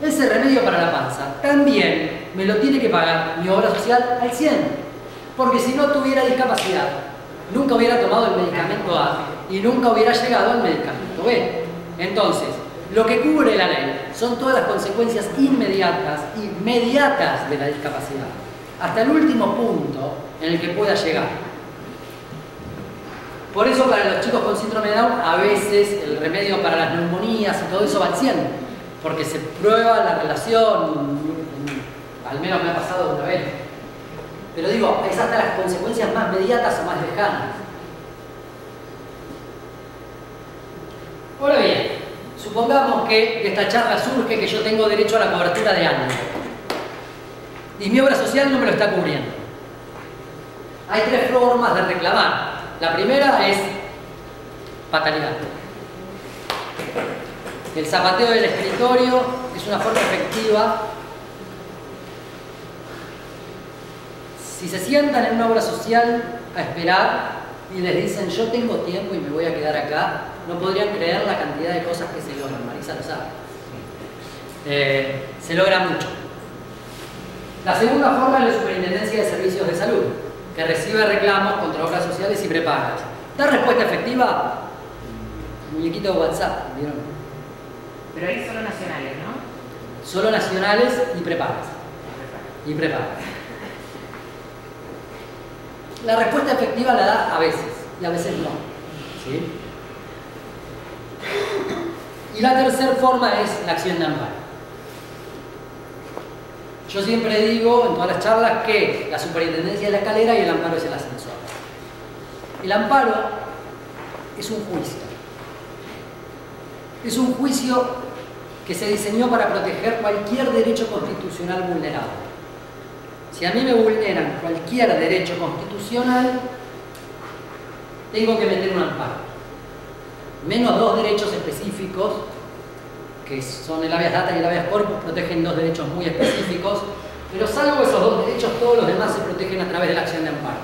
ese remedio para la panza también me lo tiene que pagar mi obra social al 100%, porque si no tuviera discapacidad, nunca hubiera tomado el medicamento A y nunca hubiera llegado al medicamento B. Entonces, lo que cubre la ley son todas las consecuencias inmediatas y mediatas de la discapacidad, hasta el último punto en el que pueda llegar. Por eso para los chicos con síndrome de Down a veces el remedio para las neumonías y todo eso va al 100%, porque se prueba la relación, al menos me ha pasado una vez. Pero digo, es hasta las consecuencias más mediatas o más lejanas. Ahora bien, supongamos que de esta charla surge que yo tengo derecho a la cobertura de algo y mi obra social no me lo está cubriendo. Hay tres formas de reclamar. La primera es fatalidad. El zapateo del escritorio es una forma efectiva. Si se sientan en una obra social a esperar y les dicen yo tengo tiempo y me voy a quedar acá, no podrían creer la cantidad de cosas que se logran. Marisa lo sabe. Se logra mucho. La segunda forma es la Superintendencia de Servicios de Salud, que recibe reclamos contra obras sociales y prepagas. ¿Da respuesta efectiva? Muñequito de WhatsApp, ¿vieron? Pero ahí solo nacionales, ¿no? Solo nacionales y prepagas. Y prepagas. La respuesta efectiva la da a veces y a veces no. ¿Sí? Y la tercera forma es la acción de amparo. Yo siempre digo en todas las charlas que la superintendencia es la escalera y el amparo es el ascensor. El amparo es un juicio. Es un juicio que se diseñó para proteger cualquier derecho constitucional vulnerado. Si a mí me vulneran cualquier derecho constitucional, tengo que meter un amparo. Menos dos derechos específicos, que son el habeas data y el habeas corpus, protegen dos derechos muy específicos, pero salvo esos dos derechos, todos los demás se protegen a través de la acción de amparo.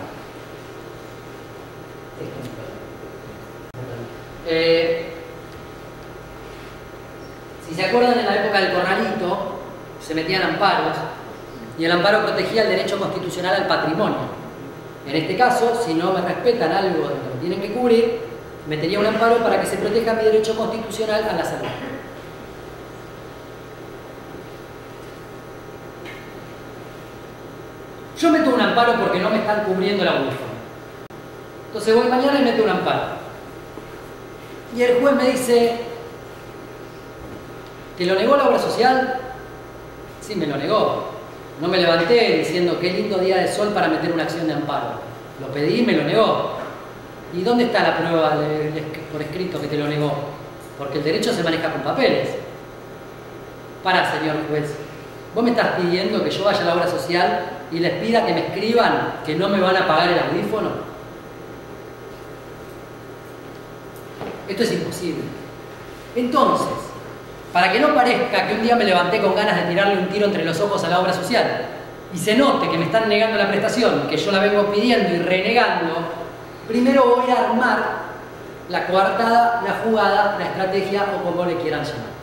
Si se acuerdan, en la época del corralito se metían amparos y el amparo protegía el derecho constitucional al patrimonio. En este caso, si no me respetan algo de lo que tienen que cubrir, metería un amparo para que se proteja mi derecho constitucional a la salud. Yo meto un amparo porque no me están cubriendo la audífono. Entonces voy mañana y meto un amparo. Y el juez me dice, ¿te lo negó la obra social? Sí, me lo negó. No me levanté diciendo qué lindo día de sol para meter una acción de amparo. Lo pedí y me lo negó. ¿Y dónde está la prueba por escrito que te lo negó? Porque el derecho se maneja con papeles. Pará, señor juez. ¿Vos me estás pidiendo que yo vaya a la obra social y les pida que me escriban que no me van a pagar el audífono? Esto es imposible. Entonces, para que no parezca que un día me levanté con ganas de tirarle un tiro entre los ojos a la obra social y se note que me están negando la prestación, que yo la vengo pidiendo y renegando, primero voy a armar la coartada, la jugada, la estrategia o como le quieran llamar.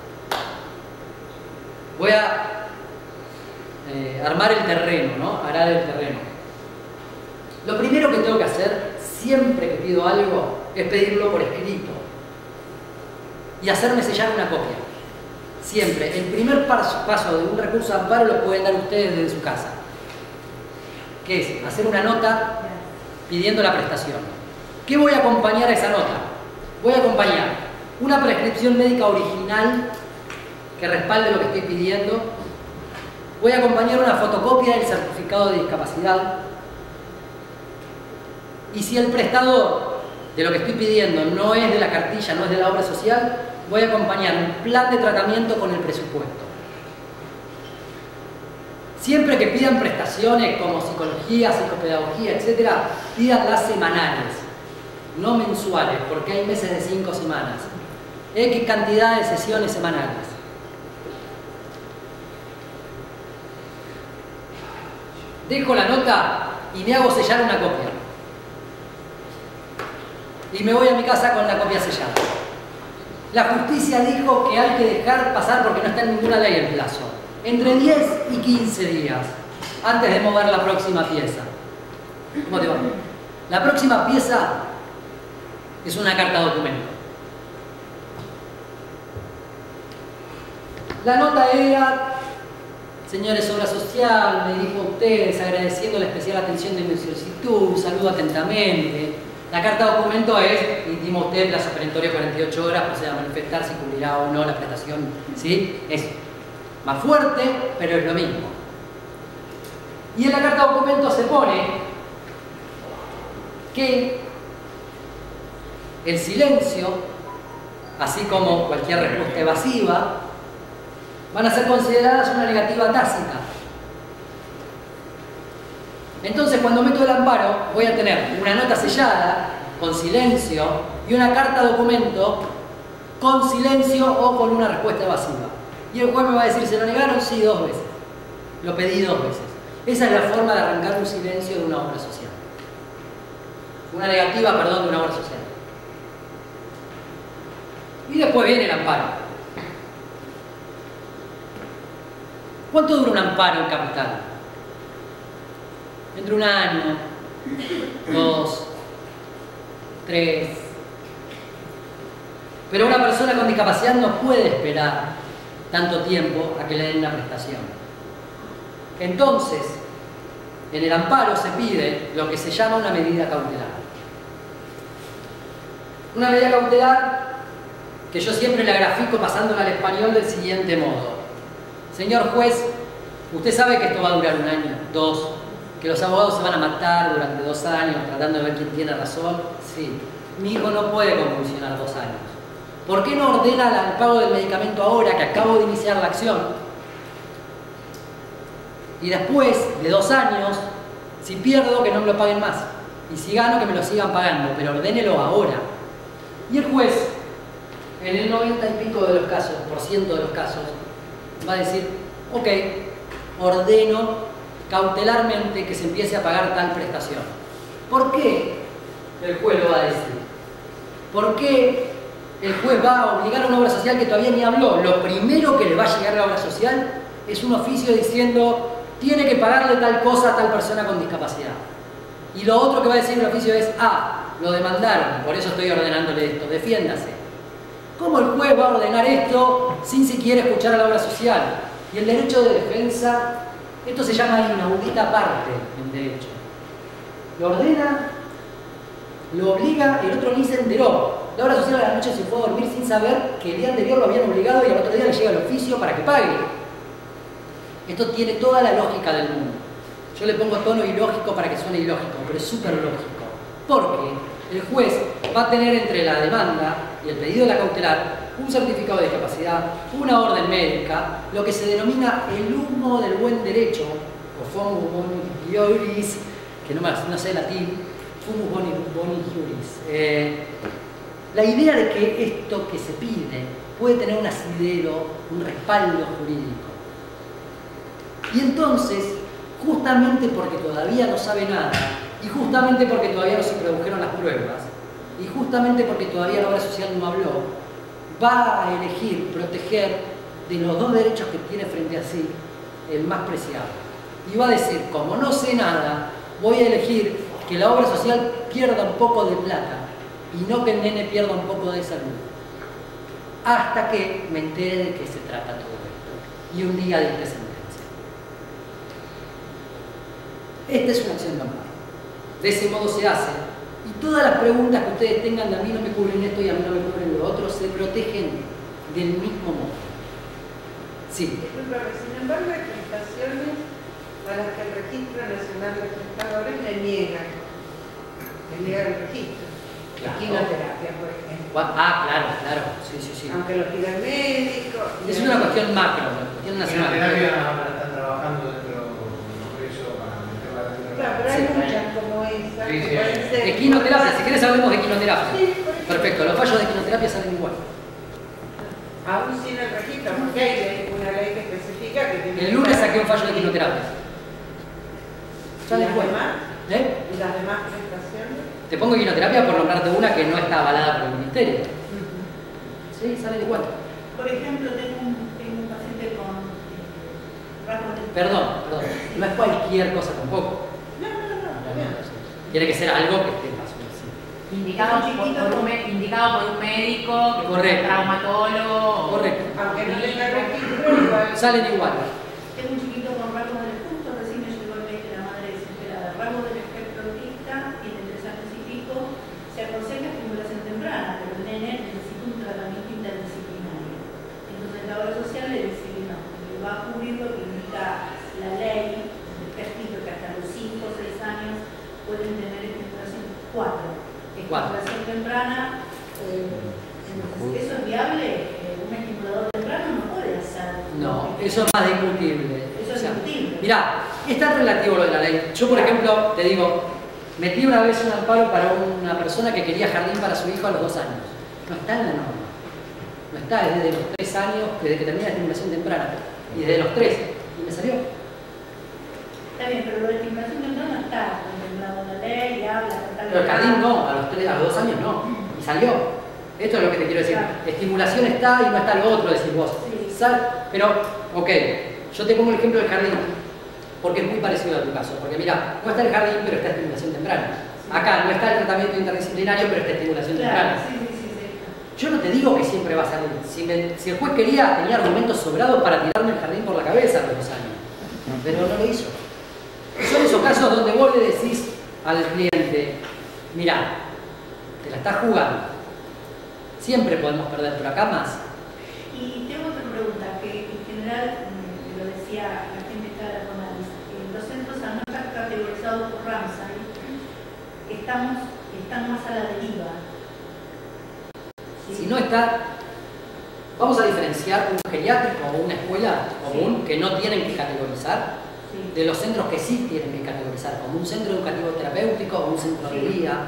Voy a armar el terreno, ¿no? Arar el terreno. Lo primero que tengo que hacer, siempre que pido algo, es pedirlo por escrito. y hacerme sellar una copia. Siempre. El primer paso de un recurso de amparo lo pueden dar ustedes desde su casa. ¿Qué es? Hacer una nota pidiendo la prestación. ¿Qué voy a acompañar a esa nota? Voy a acompañar una prescripción médica original que respalde lo que estoy pidiendo. Voy a acompañar una fotocopia del certificado de discapacidad. Y si el prestador de lo que estoy pidiendo no es de la cartilla, no es de la obra social, voy a acompañar un plan de tratamiento con el presupuesto. Siempre que pidan prestaciones como psicología, psicopedagogía, etc., pídanlas semanales, no mensuales, porque hay meses de 5 semanas. X cantidad de sesiones semanales. Dejo la nota y me hago sellar una copia. Y me voy a mi casa con la copia sellada. La justicia dijo que hay que dejar pasar, porque no está en ninguna ley el plazo, entre 10 y 15 días antes de mover la próxima pieza. ¿Cómo te va? La próxima pieza es una carta documento. La nota era: señores Obra Social, me dirijo a ustedes agradeciendo la especial atención de mi solicitud, saludo atentamente. La carta documento es: intima usted plazo perentorio 48 horas, proceda a manifestar si cubrirá o no la prestación. ¿Sí? Es más fuerte, pero es lo mismo. Y en la carta documento se pone que el silencio, así como cualquier respuesta evasiva, van a ser consideradas una negativa tácita. Entonces, cuando meto el amparo, voy a tener una nota sellada, con silencio, y una carta documento, con silencio o con una respuesta evasiva. Y el juez me va a decir: ¿se lo negaron? Sí, 2 veces. Lo pedí 2 veces. Esa es la forma de arrancar un silencio de una obra social. Una negativa, perdón, de una obra social. Y después viene el amparo. ¿Cuánto dura un amparo en capital? Entre 1 año, 2, 3. Pero una persona con discapacidad no puede esperar tanto tiempo a que le den una prestación. Entonces, en el amparo se pide lo que se llama una medida cautelar. Una medida cautelar que yo siempre la grafico pasándola al español del siguiente modo: señor juez, usted sabe que esto va a durar 1 año, 2, que los abogados se van a matar durante 2 años tratando de ver quién tiene razón. Sí, mi hijo no puede convulsionar 2 años. ¿Por qué no ordena el pago del medicamento ahora que acabo de iniciar la acción? Y después de 2 años, si pierdo, que no me lo paguen más. Y si gano, que me lo sigan pagando, pero ordénelo ahora. Y el juez, en el 90 y pico de los casos, % de los casos, va a decir: ok, ordeno cautelarmente que se empiece a pagar tal prestación. ¿Por qué el juez lo va a decir? ¿Por qué el juez va a obligar a una obra social que todavía ni habló? Lo primero que le va a llegar a la obra social es un oficio diciendo: tiene que pagarle tal cosa a tal persona con discapacidad. Y lo otro que va a decir el oficio es: lo demandaron, por eso estoy ordenándole esto, defiéndase. ¿Cómo el juez va a ordenar esto sin siquiera escuchar a la obra social? Y el derecho de defensa, esto se llama inaudita parte en derecho. Lo ordena, lo obliga, el otro ni se enteró. La obra social a la noche se fue a dormir sin saber que el día anterior lo habían obligado y al otro día le llega el oficio para que pague. Esto tiene toda la lógica del mundo. Yo le pongo tono ilógico para que suene ilógico, pero es súper lógico. Porque el juez va a tener entre la demanda y el pedido de la cautelar un certificado de discapacidad, una orden médica, lo que se denomina el humo del buen derecho, o fumus boni juris, que no sé latín, fumus boni juris. La idea de que esto que se pide puede tener un asidero, un respaldo jurídico. Y entonces, justamente porque todavía no sabe nada, y justamente porque todavía no se produjeron las pruebas, y justamente porque todavía la obra social no habló, va a elegir proteger de los 2 derechos que tiene frente a sí el más preciado. Y va a decir: como no sé nada, voy a elegir que la obra social pierda un poco de plata y no que el nene pierda un poco de salud. hasta que me entere de qué se trata todo esto. Y un día dicté sentencia. Esta es una acción de amparo. De ese modo se hace. Y todas las preguntas que ustedes tengan de a mí no me cubren esto y a mí no me cubren lo otro, se protegen del mismo modo. Sí. Disculpame, sin embargo, hay prestaciones a las que el Registro Nacional de Prestadores le niega el registro. Claro. Quimioterapia, por ejemplo. Claro, sí. Aunque lo pida el médico. Es una cuestión macro, una cuestión nacional. La terapia ahora están trabajando dentro de eso para meterla dentro de la... Claro, pero hay muchas como esa. Sí, sí, pueden ser. Equinoterapia, si querés hablemos de equinoterapia. Sí, por ejemplo. Perfecto, los fallos de equinoterapia salen igual. Aún sin el registro, porque hay una ley que especifica que tiene. El lunes saqué un fallo de equinoterapia. ¿Y las demás? ¿Eh? ¿Y las demás prestaciones? Te pongo equinoterapia por nombrarte una que no está avalada por el ministerio. Sí, sale igual. Por ejemplo, tengo un paciente con rasgos del... Perdón, no es cualquier cosa tampoco. No. Tiene que ser algo que esté más o menos. Indicado por un médico, Correcto. Traumatólogo. Correcto. Aunque no tenga registro, igual. Salen igual. Tengo un chiquito con rasgos del justo, recién me llegó el mail de la madre desesperada. Rasgos del espectro autista, tiene 3 años y pico, se aconseja estimulación temprana, pero el nene necesita un tratamiento interdisciplinario. Entonces la obra social le dice que no, le va a cubrir lo que indica la ley, está escrito que hasta los 5 o 6 años pueden tener estimulación 4. Estimulación temprana, entonces, ¿eso es viable? ¿Un estimulador temprano no puede hacer? No, eso es más discutible. Eso es discutible. Mirá, es tan relativo lo de la ley. Yo, por ejemplo, te digo, metí una vez un amparo para una persona que quería jardín para su hijo a los 2 años. No está en la norma. No está, es desde los 3 años, desde que termina la estimulación temprana. Y desde los 3. Y me salió. Está bien, pero lo de estimulación temprana está contemplado en la ley, habla, Pero el jardín no, a los 2 años no. Y salió. Esto es lo que te quiero decir. Claro. Estimulación está y no está lo otro, decís vos. Sí. Pero, ok, yo te pongo el ejemplo del jardín, porque es muy parecido a tu caso. Porque mira, no está el jardín, pero está estimulación temprana. Acá no está el tratamiento interdisciplinario, pero está estimulación temprana. Sí. Yo no te digo que siempre va a salir. Si el juez quería, tenía argumentos sobrados para tirarme el jardín por la cabeza a los 2 años. Pero no lo hizo. Son esos casos donde vos le decís al cliente, mirá, te la estás jugando. Siempre podemos perder, pero acá más. Y tengo otra pregunta, que en general, lo decía la gente que está con los centros al no estar categorizados por Ramsay, están más a la deriva. ¿Sí? Si no está, vamos a diferenciar un geriátrico o una escuela común que no tienen que categorizar de los centros que sí tienen que categorizar, como un centro educativo terapéutico o un centro de día.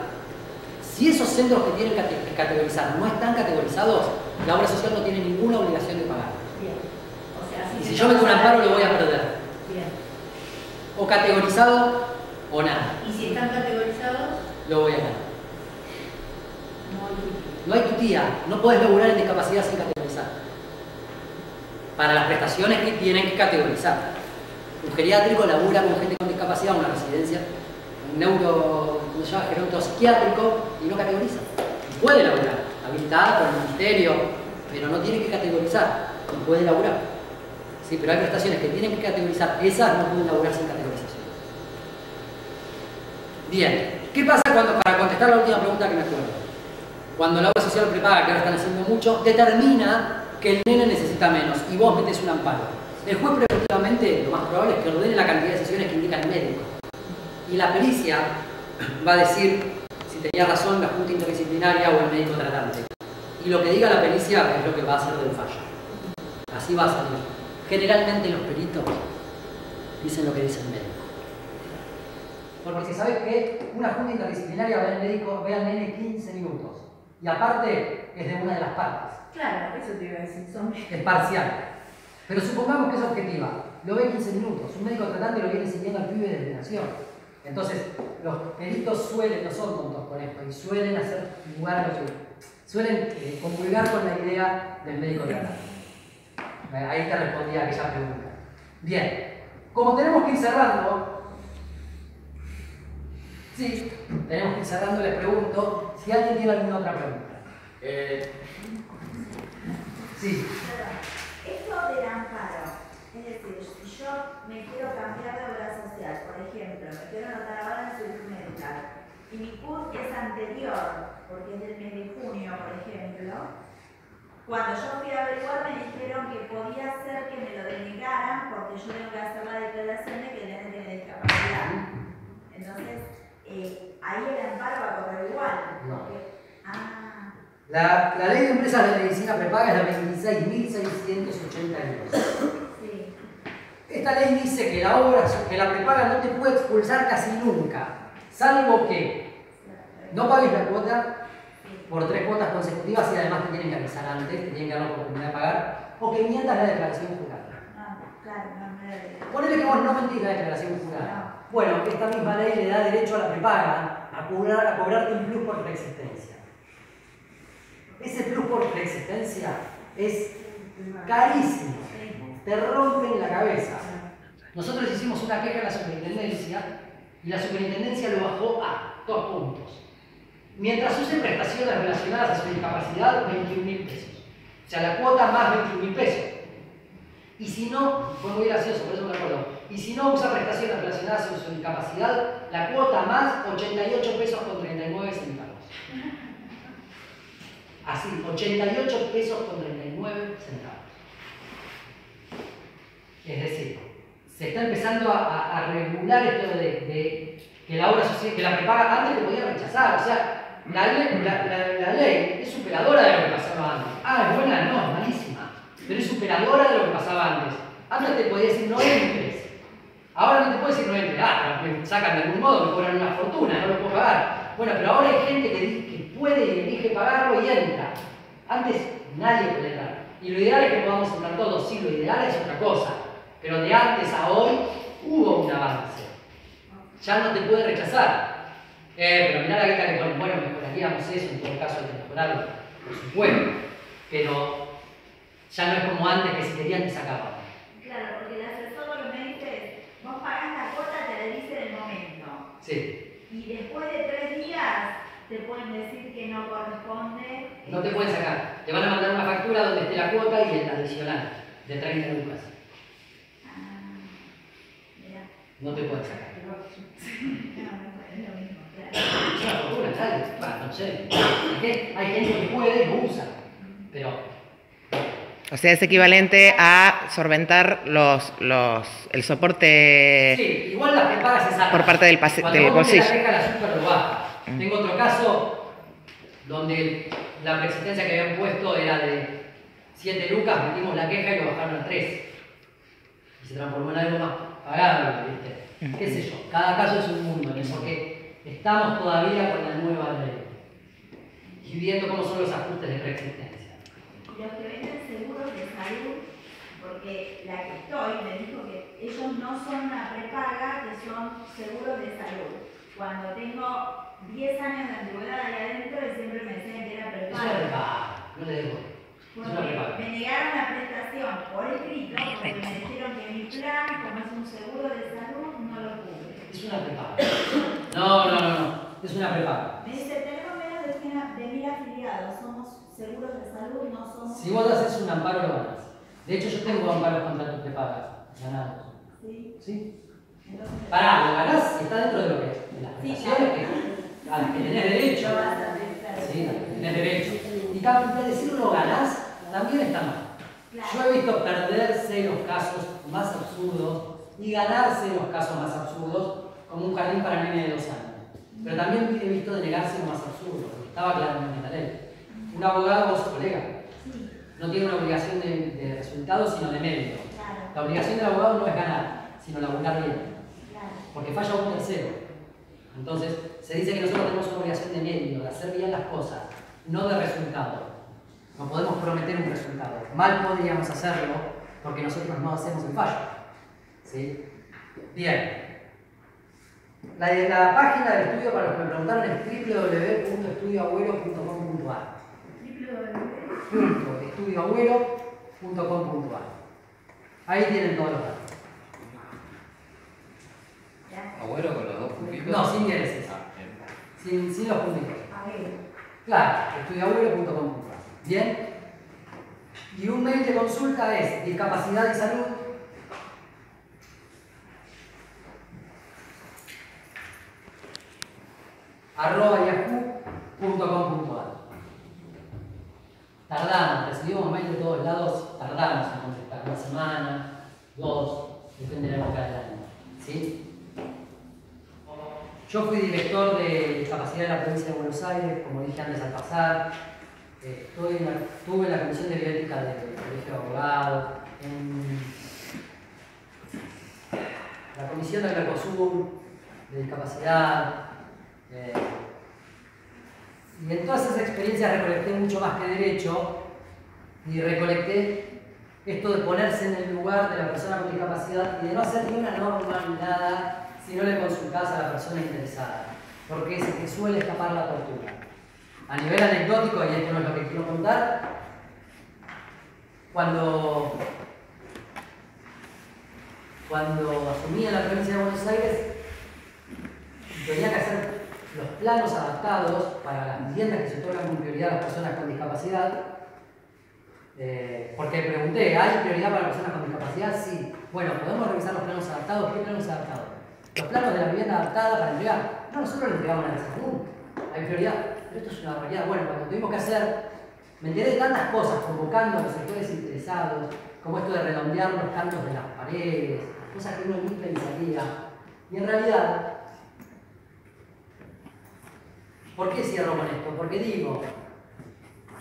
Si esos centros que tienen que categorizar no están categorizados, la obra social no tiene ninguna obligación de pagar. Bien. O sea, Y si yo meto un amparo lo voy a perder. Bien. O categorizado o nada. ¿Y si están categorizados? Lo voy a ganar. No hay tutía. No hay tutía, no podés laburar en discapacidad sin categorizar. Para las prestaciones que tienen que categorizar. Un geriátrico labura con gente con discapacidad, una residencia, un ¿cómo se llama? Gerontopsiquiátrico y no categoriza. Puede laburar, habilitada por el ministerio, pero no tiene que categorizar y puede laburar. Sí, pero hay prestaciones que tienen que categorizar, esas no pueden laburar sin categorización. Bien, ¿qué pasa para contestar la última pregunta que me acuerdo? Cuando la obra social prepaga, que ahora están haciendo mucho, determina que el nene necesita menos y vos metes un amparo. El juez preventivamente, lo más probable es que ordene la cantidad de sesiones que indica el médico. Y la pericia va a decir si tenía razón la junta interdisciplinaria o el médico tratante. Y lo que diga la pericia es lo que va a hacer del fallo. Así va a salir. Generalmente los peritos dicen lo que dice el médico. Porque si sabes que una junta interdisciplinaria ve al nene 15 minutos. Y aparte es de una de las partes. Claro, eso te iba a decir. Es parcial. Pero supongamos que es objetiva. Lo ve 15 minutos. Un médico tratante lo viene siguiendo al pibe desde nación. Entonces, los peritos no son tontos con esto y suelen hacer lugar a lo que suelen comulgar con la idea del médico tratante. Ahí te respondí a aquella pregunta. Bien, como tenemos que ir cerrando, les pregunto si alguien tiene alguna otra pregunta. Sí. Esto del amparo, es decir, si yo me quiero cambiar de obra social, por ejemplo, me quiero anotar ahora en servicio medical, y mi CUT es anterior, porque es del mes de junio, por ejemplo, cuando yo fui a averiguar me dijeron que podía ser que me lo denegaran porque yo tengo que hacer la declaración de que el nene tiene discapacidad. Entonces, ahí el amparo va a correr igual. Porque, La ley de empresas de medicina prepaga es la 26.682. Sí. Esta ley dice que la prepaga no te puede expulsar casi nunca, salvo que no pagues la cuota por 3 cuotas consecutivas y además te tienen que avisar antes, te tienen que dar la oportunidad de pagar, o que mientas la declaración jurada. Claro, no. Ponele que vos no mentís la declaración jurada. Bueno, esta misma ley le da derecho a la prepaga a cobrarte un plus por preexistencia. Ese plus por preexistencia es carísimo, te rompen la cabeza. Nosotros hicimos una queja a la superintendencia y la superintendencia lo bajó a 2 puntos. Mientras use prestaciones relacionadas a su discapacidad, 21.000 pesos. O sea, la cuota más 21.000 pesos. Y si no, fue muy gracioso, por eso me acuerdo. Y si no usa prestaciones relacionadas a su discapacidad, la cuota más 88 pesos con 39 centavos. Así, 88 pesos con 39 centavos. Es decir, se está empezando a regular esto de que la obra social, que la prepaga antes te podía rechazar. O sea, la ley es superadora de lo que pasaba antes. Es buena, no, es malísima. Pero es superadora de lo que pasaba antes. Antes te podía decir no entres. Ahora no te puede decir no entres. Me sacan de algún modo, me cobran una fortuna, no lo puedo pagar. Bueno, pero ahora hay gente que puede y elige pagarlo y entra. Antes nadie podía entrar. Y lo ideal es que podamos entrar todos. Sí, lo ideal es otra cosa. Pero de antes a hoy hubo un avance. Ya no te puede rechazar. Pero mirá la guita que ponen. Bueno, mejoraríamos eso, en todo caso hay que mejorarlo, por supuesto. Pero ya no es como antes que si querían te sacaban. Claro, porque el asesor lo que me dice es, vos pagás la cuota, te la dice en el momento. Sí. Y después de 3 días te pueden decir que no corresponde. No te pueden sacar. Te van a mandar una factura donde esté la cuota y el adicional de 30 lucas. Mira. No te pueden sacar. No, es lo mismo, claro. Es una fortuna, nadie. No sé. Hay gente que puede y lo usa. Pero. O sea, es equivalente a solventar el soporte. Sí, igual las prepagas se sacan. Por parte del bolsillo. La super lo baja. Tengo otro caso donde la preexistencia que habían puesto era de 7 lucas, metimos la queja y lo bajaron a 3. Y se transformó en algo más pagable, ¿viste? Qué sé yo, cada caso es un mundo, porque estamos todavía con la nueva ley y viendo cómo son los ajustes de preexistencia. Y los que venden seguros de salud, porque la que estoy me dijo que ellos no son una prepaga, que son seguros de salud. Cuando tengo 10 años de antigüedad ahí adentro y siempre me decían que era prepaga. Es una prepaga, no le digo. Porque me negaron la prestación por escrito, porque me dijeron que mi plan, como es un seguro de salud, no lo cubre. Es una prepaga. No. Es una prepaga. Me dice, tenemos menos de 1.000 afiliados, somos seguros de salud, no somos... Si vos haces un amparo, lo ganas. De hecho, yo tengo amparos contra tus prepagas ganados. ¿Sí? ¿Sí? Pará, lo ganás y está dentro de lo que de las prestaciones a las que tenés derecho. Sí, tenés derecho. Y también decir lo ganás también está mal. Yo he visto perderse los casos más absurdos y ganarse los casos más absurdos como un jardín para nene de 2 años. Pero también he visto denegarse lo más absurdo, porque estaba claramente en la ley. Un abogado, vos sos colega, no tiene una obligación de resultado, sino de mérito. La obligación del abogado no es ganar, sino laburar bien. Porque falla un tercero. Entonces, se dice que nosotros tenemos una obligación de mérito, de hacer bien las cosas, no de resultado. No podemos prometer un resultado. Mal podríamos hacerlo porque nosotros no hacemos el fallo. ¿Sí? Bien. La página del estudio, para los que me preguntaron, es www.estudioagüero.com.ar. www.estudioagüero.com.ar. Ahí tienen todos los datos. Agüero con los 2 puntitos. No, sin diéresis. Sin los puntitos. Claro, estudioagüero.com.ar. Bien. Y un mail de consulta es discapacidad y salud @yahoo.com.ar. Tardamos, recibimos mail de todos lados, tardamos en contestar, una semana, 2, depende de la época del año. ¿Sí? Yo fui director de discapacidad de la provincia de Buenos Aires, como dije antes al pasar. Estuve en la comisión de bioética del Colegio de Abogados, en la comisión del Mercosur de discapacidad. Y en todas esas experiencias recolecté mucho más que derecho y recolecté esto de ponerse en el lugar de la persona con discapacidad y de no hacer ni una norma ni nada si no le consultás a la persona interesada, porque se te suele escapar la tortura. A nivel anecdótico, y esto no es lo que quiero contar, cuando asumí en la provincia de Buenos Aires, tenía que hacer los planos adaptados para las viviendas que se otorgan con prioridad a las personas con discapacidad, porque pregunté, ¿hay prioridad para las personas con discapacidad? Sí. Bueno, ¿podemos revisar los planos adaptados? ¿Qué planos adaptados? Los planos de la vivienda adaptada para entregar. No, nosotros le entregamos la casa común. Hay prioridad. Pero esto es una barbaridad. Bueno, cuando tuvimos que hacer, me enteré de tantas cosas, convocando a los sectores interesados, como esto de redondear los cantos de las paredes, cosas que uno nunca pensaría. Y en realidad, ¿por qué cierro con esto? Porque digo,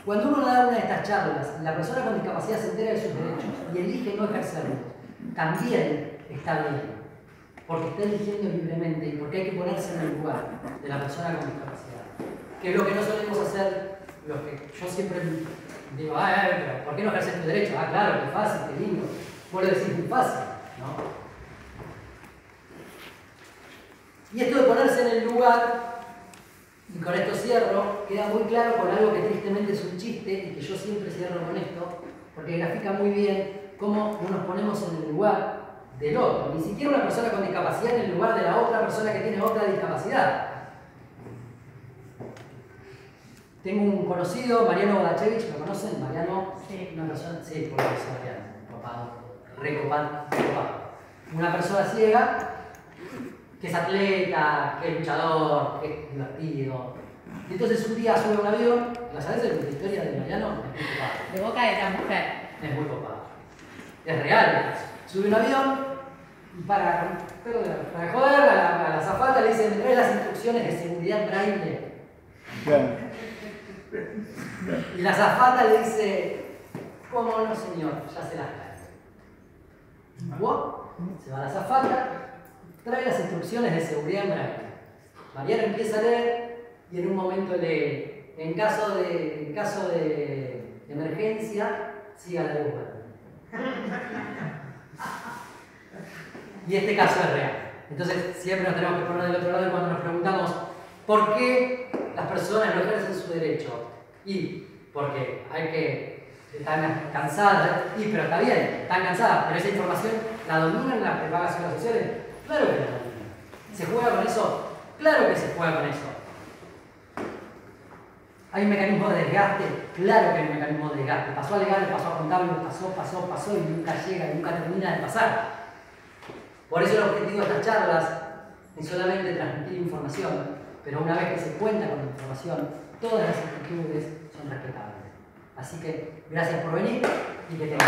cuando uno da una de estas charlas, la persona con discapacidad se entera de sus derechos y elige no ejercerlos, también está bien. Porque está eligiendo libremente y porque hay que ponerse en el lugar de la persona con discapacidad. Que es lo que no solemos hacer, los que yo siempre digo, pero ¿por qué no ejerces tu derecho? Ah, claro, qué fácil, qué lindo. Puedo decir muy fácil, ¿no? Y esto de ponerse en el lugar, y con esto cierro, queda muy claro con algo que tristemente es un chiste y que yo siempre cierro con esto, porque grafica muy bien cómo no nos ponemos en el lugar del otro, ni siquiera una persona con discapacidad en el lugar de la otra persona que tiene otra discapacidad. Tengo un conocido, Mariano Bodachevich, ¿lo conocen? Mariano, sí. Una persona, sí, por eso Mariano, copado, recopado. Una persona ciega, que es atleta, que es luchador, que es divertido. Y entonces un día sube a un avión, ¿la sabes de la historia de Mariano? Es muy copado. De boca de la mujer. Es muy copado. Es real. Sube un avión y para joder a la azafata le dicen, ¿me traes las instrucciones de seguridad en braille? Y la azafata le dice, ¿cómo no, señor? Ya se las trae. Se va la azafata, trae las instrucciones de seguridad en braille. Mariano empieza a leer y en un momento lee, en caso de emergencia, siga la luz verde. Y este caso es real. Entonces siempre nos tenemos que poner del otro lado y cuando nos preguntamos ¿por qué las personas no ejercen su derecho? Y porque hay que están cansadas, pero está bien, están cansadas, pero esa información la dominan las prepagaciones sociales. Claro que la dominan. ¿Se juega con eso? Claro que se juega con eso. ¿Hay un mecanismo de desgaste? Claro que hay un mecanismo de desgaste. Pasó a legal, pasó a contable, pasó y nunca llega y nunca termina de pasar. Por eso el objetivo de estas charlas es solamente transmitir información, pero una vez que se cuenta con la información, todas las actitudes son respetables. Así que gracias por venir y que tengan.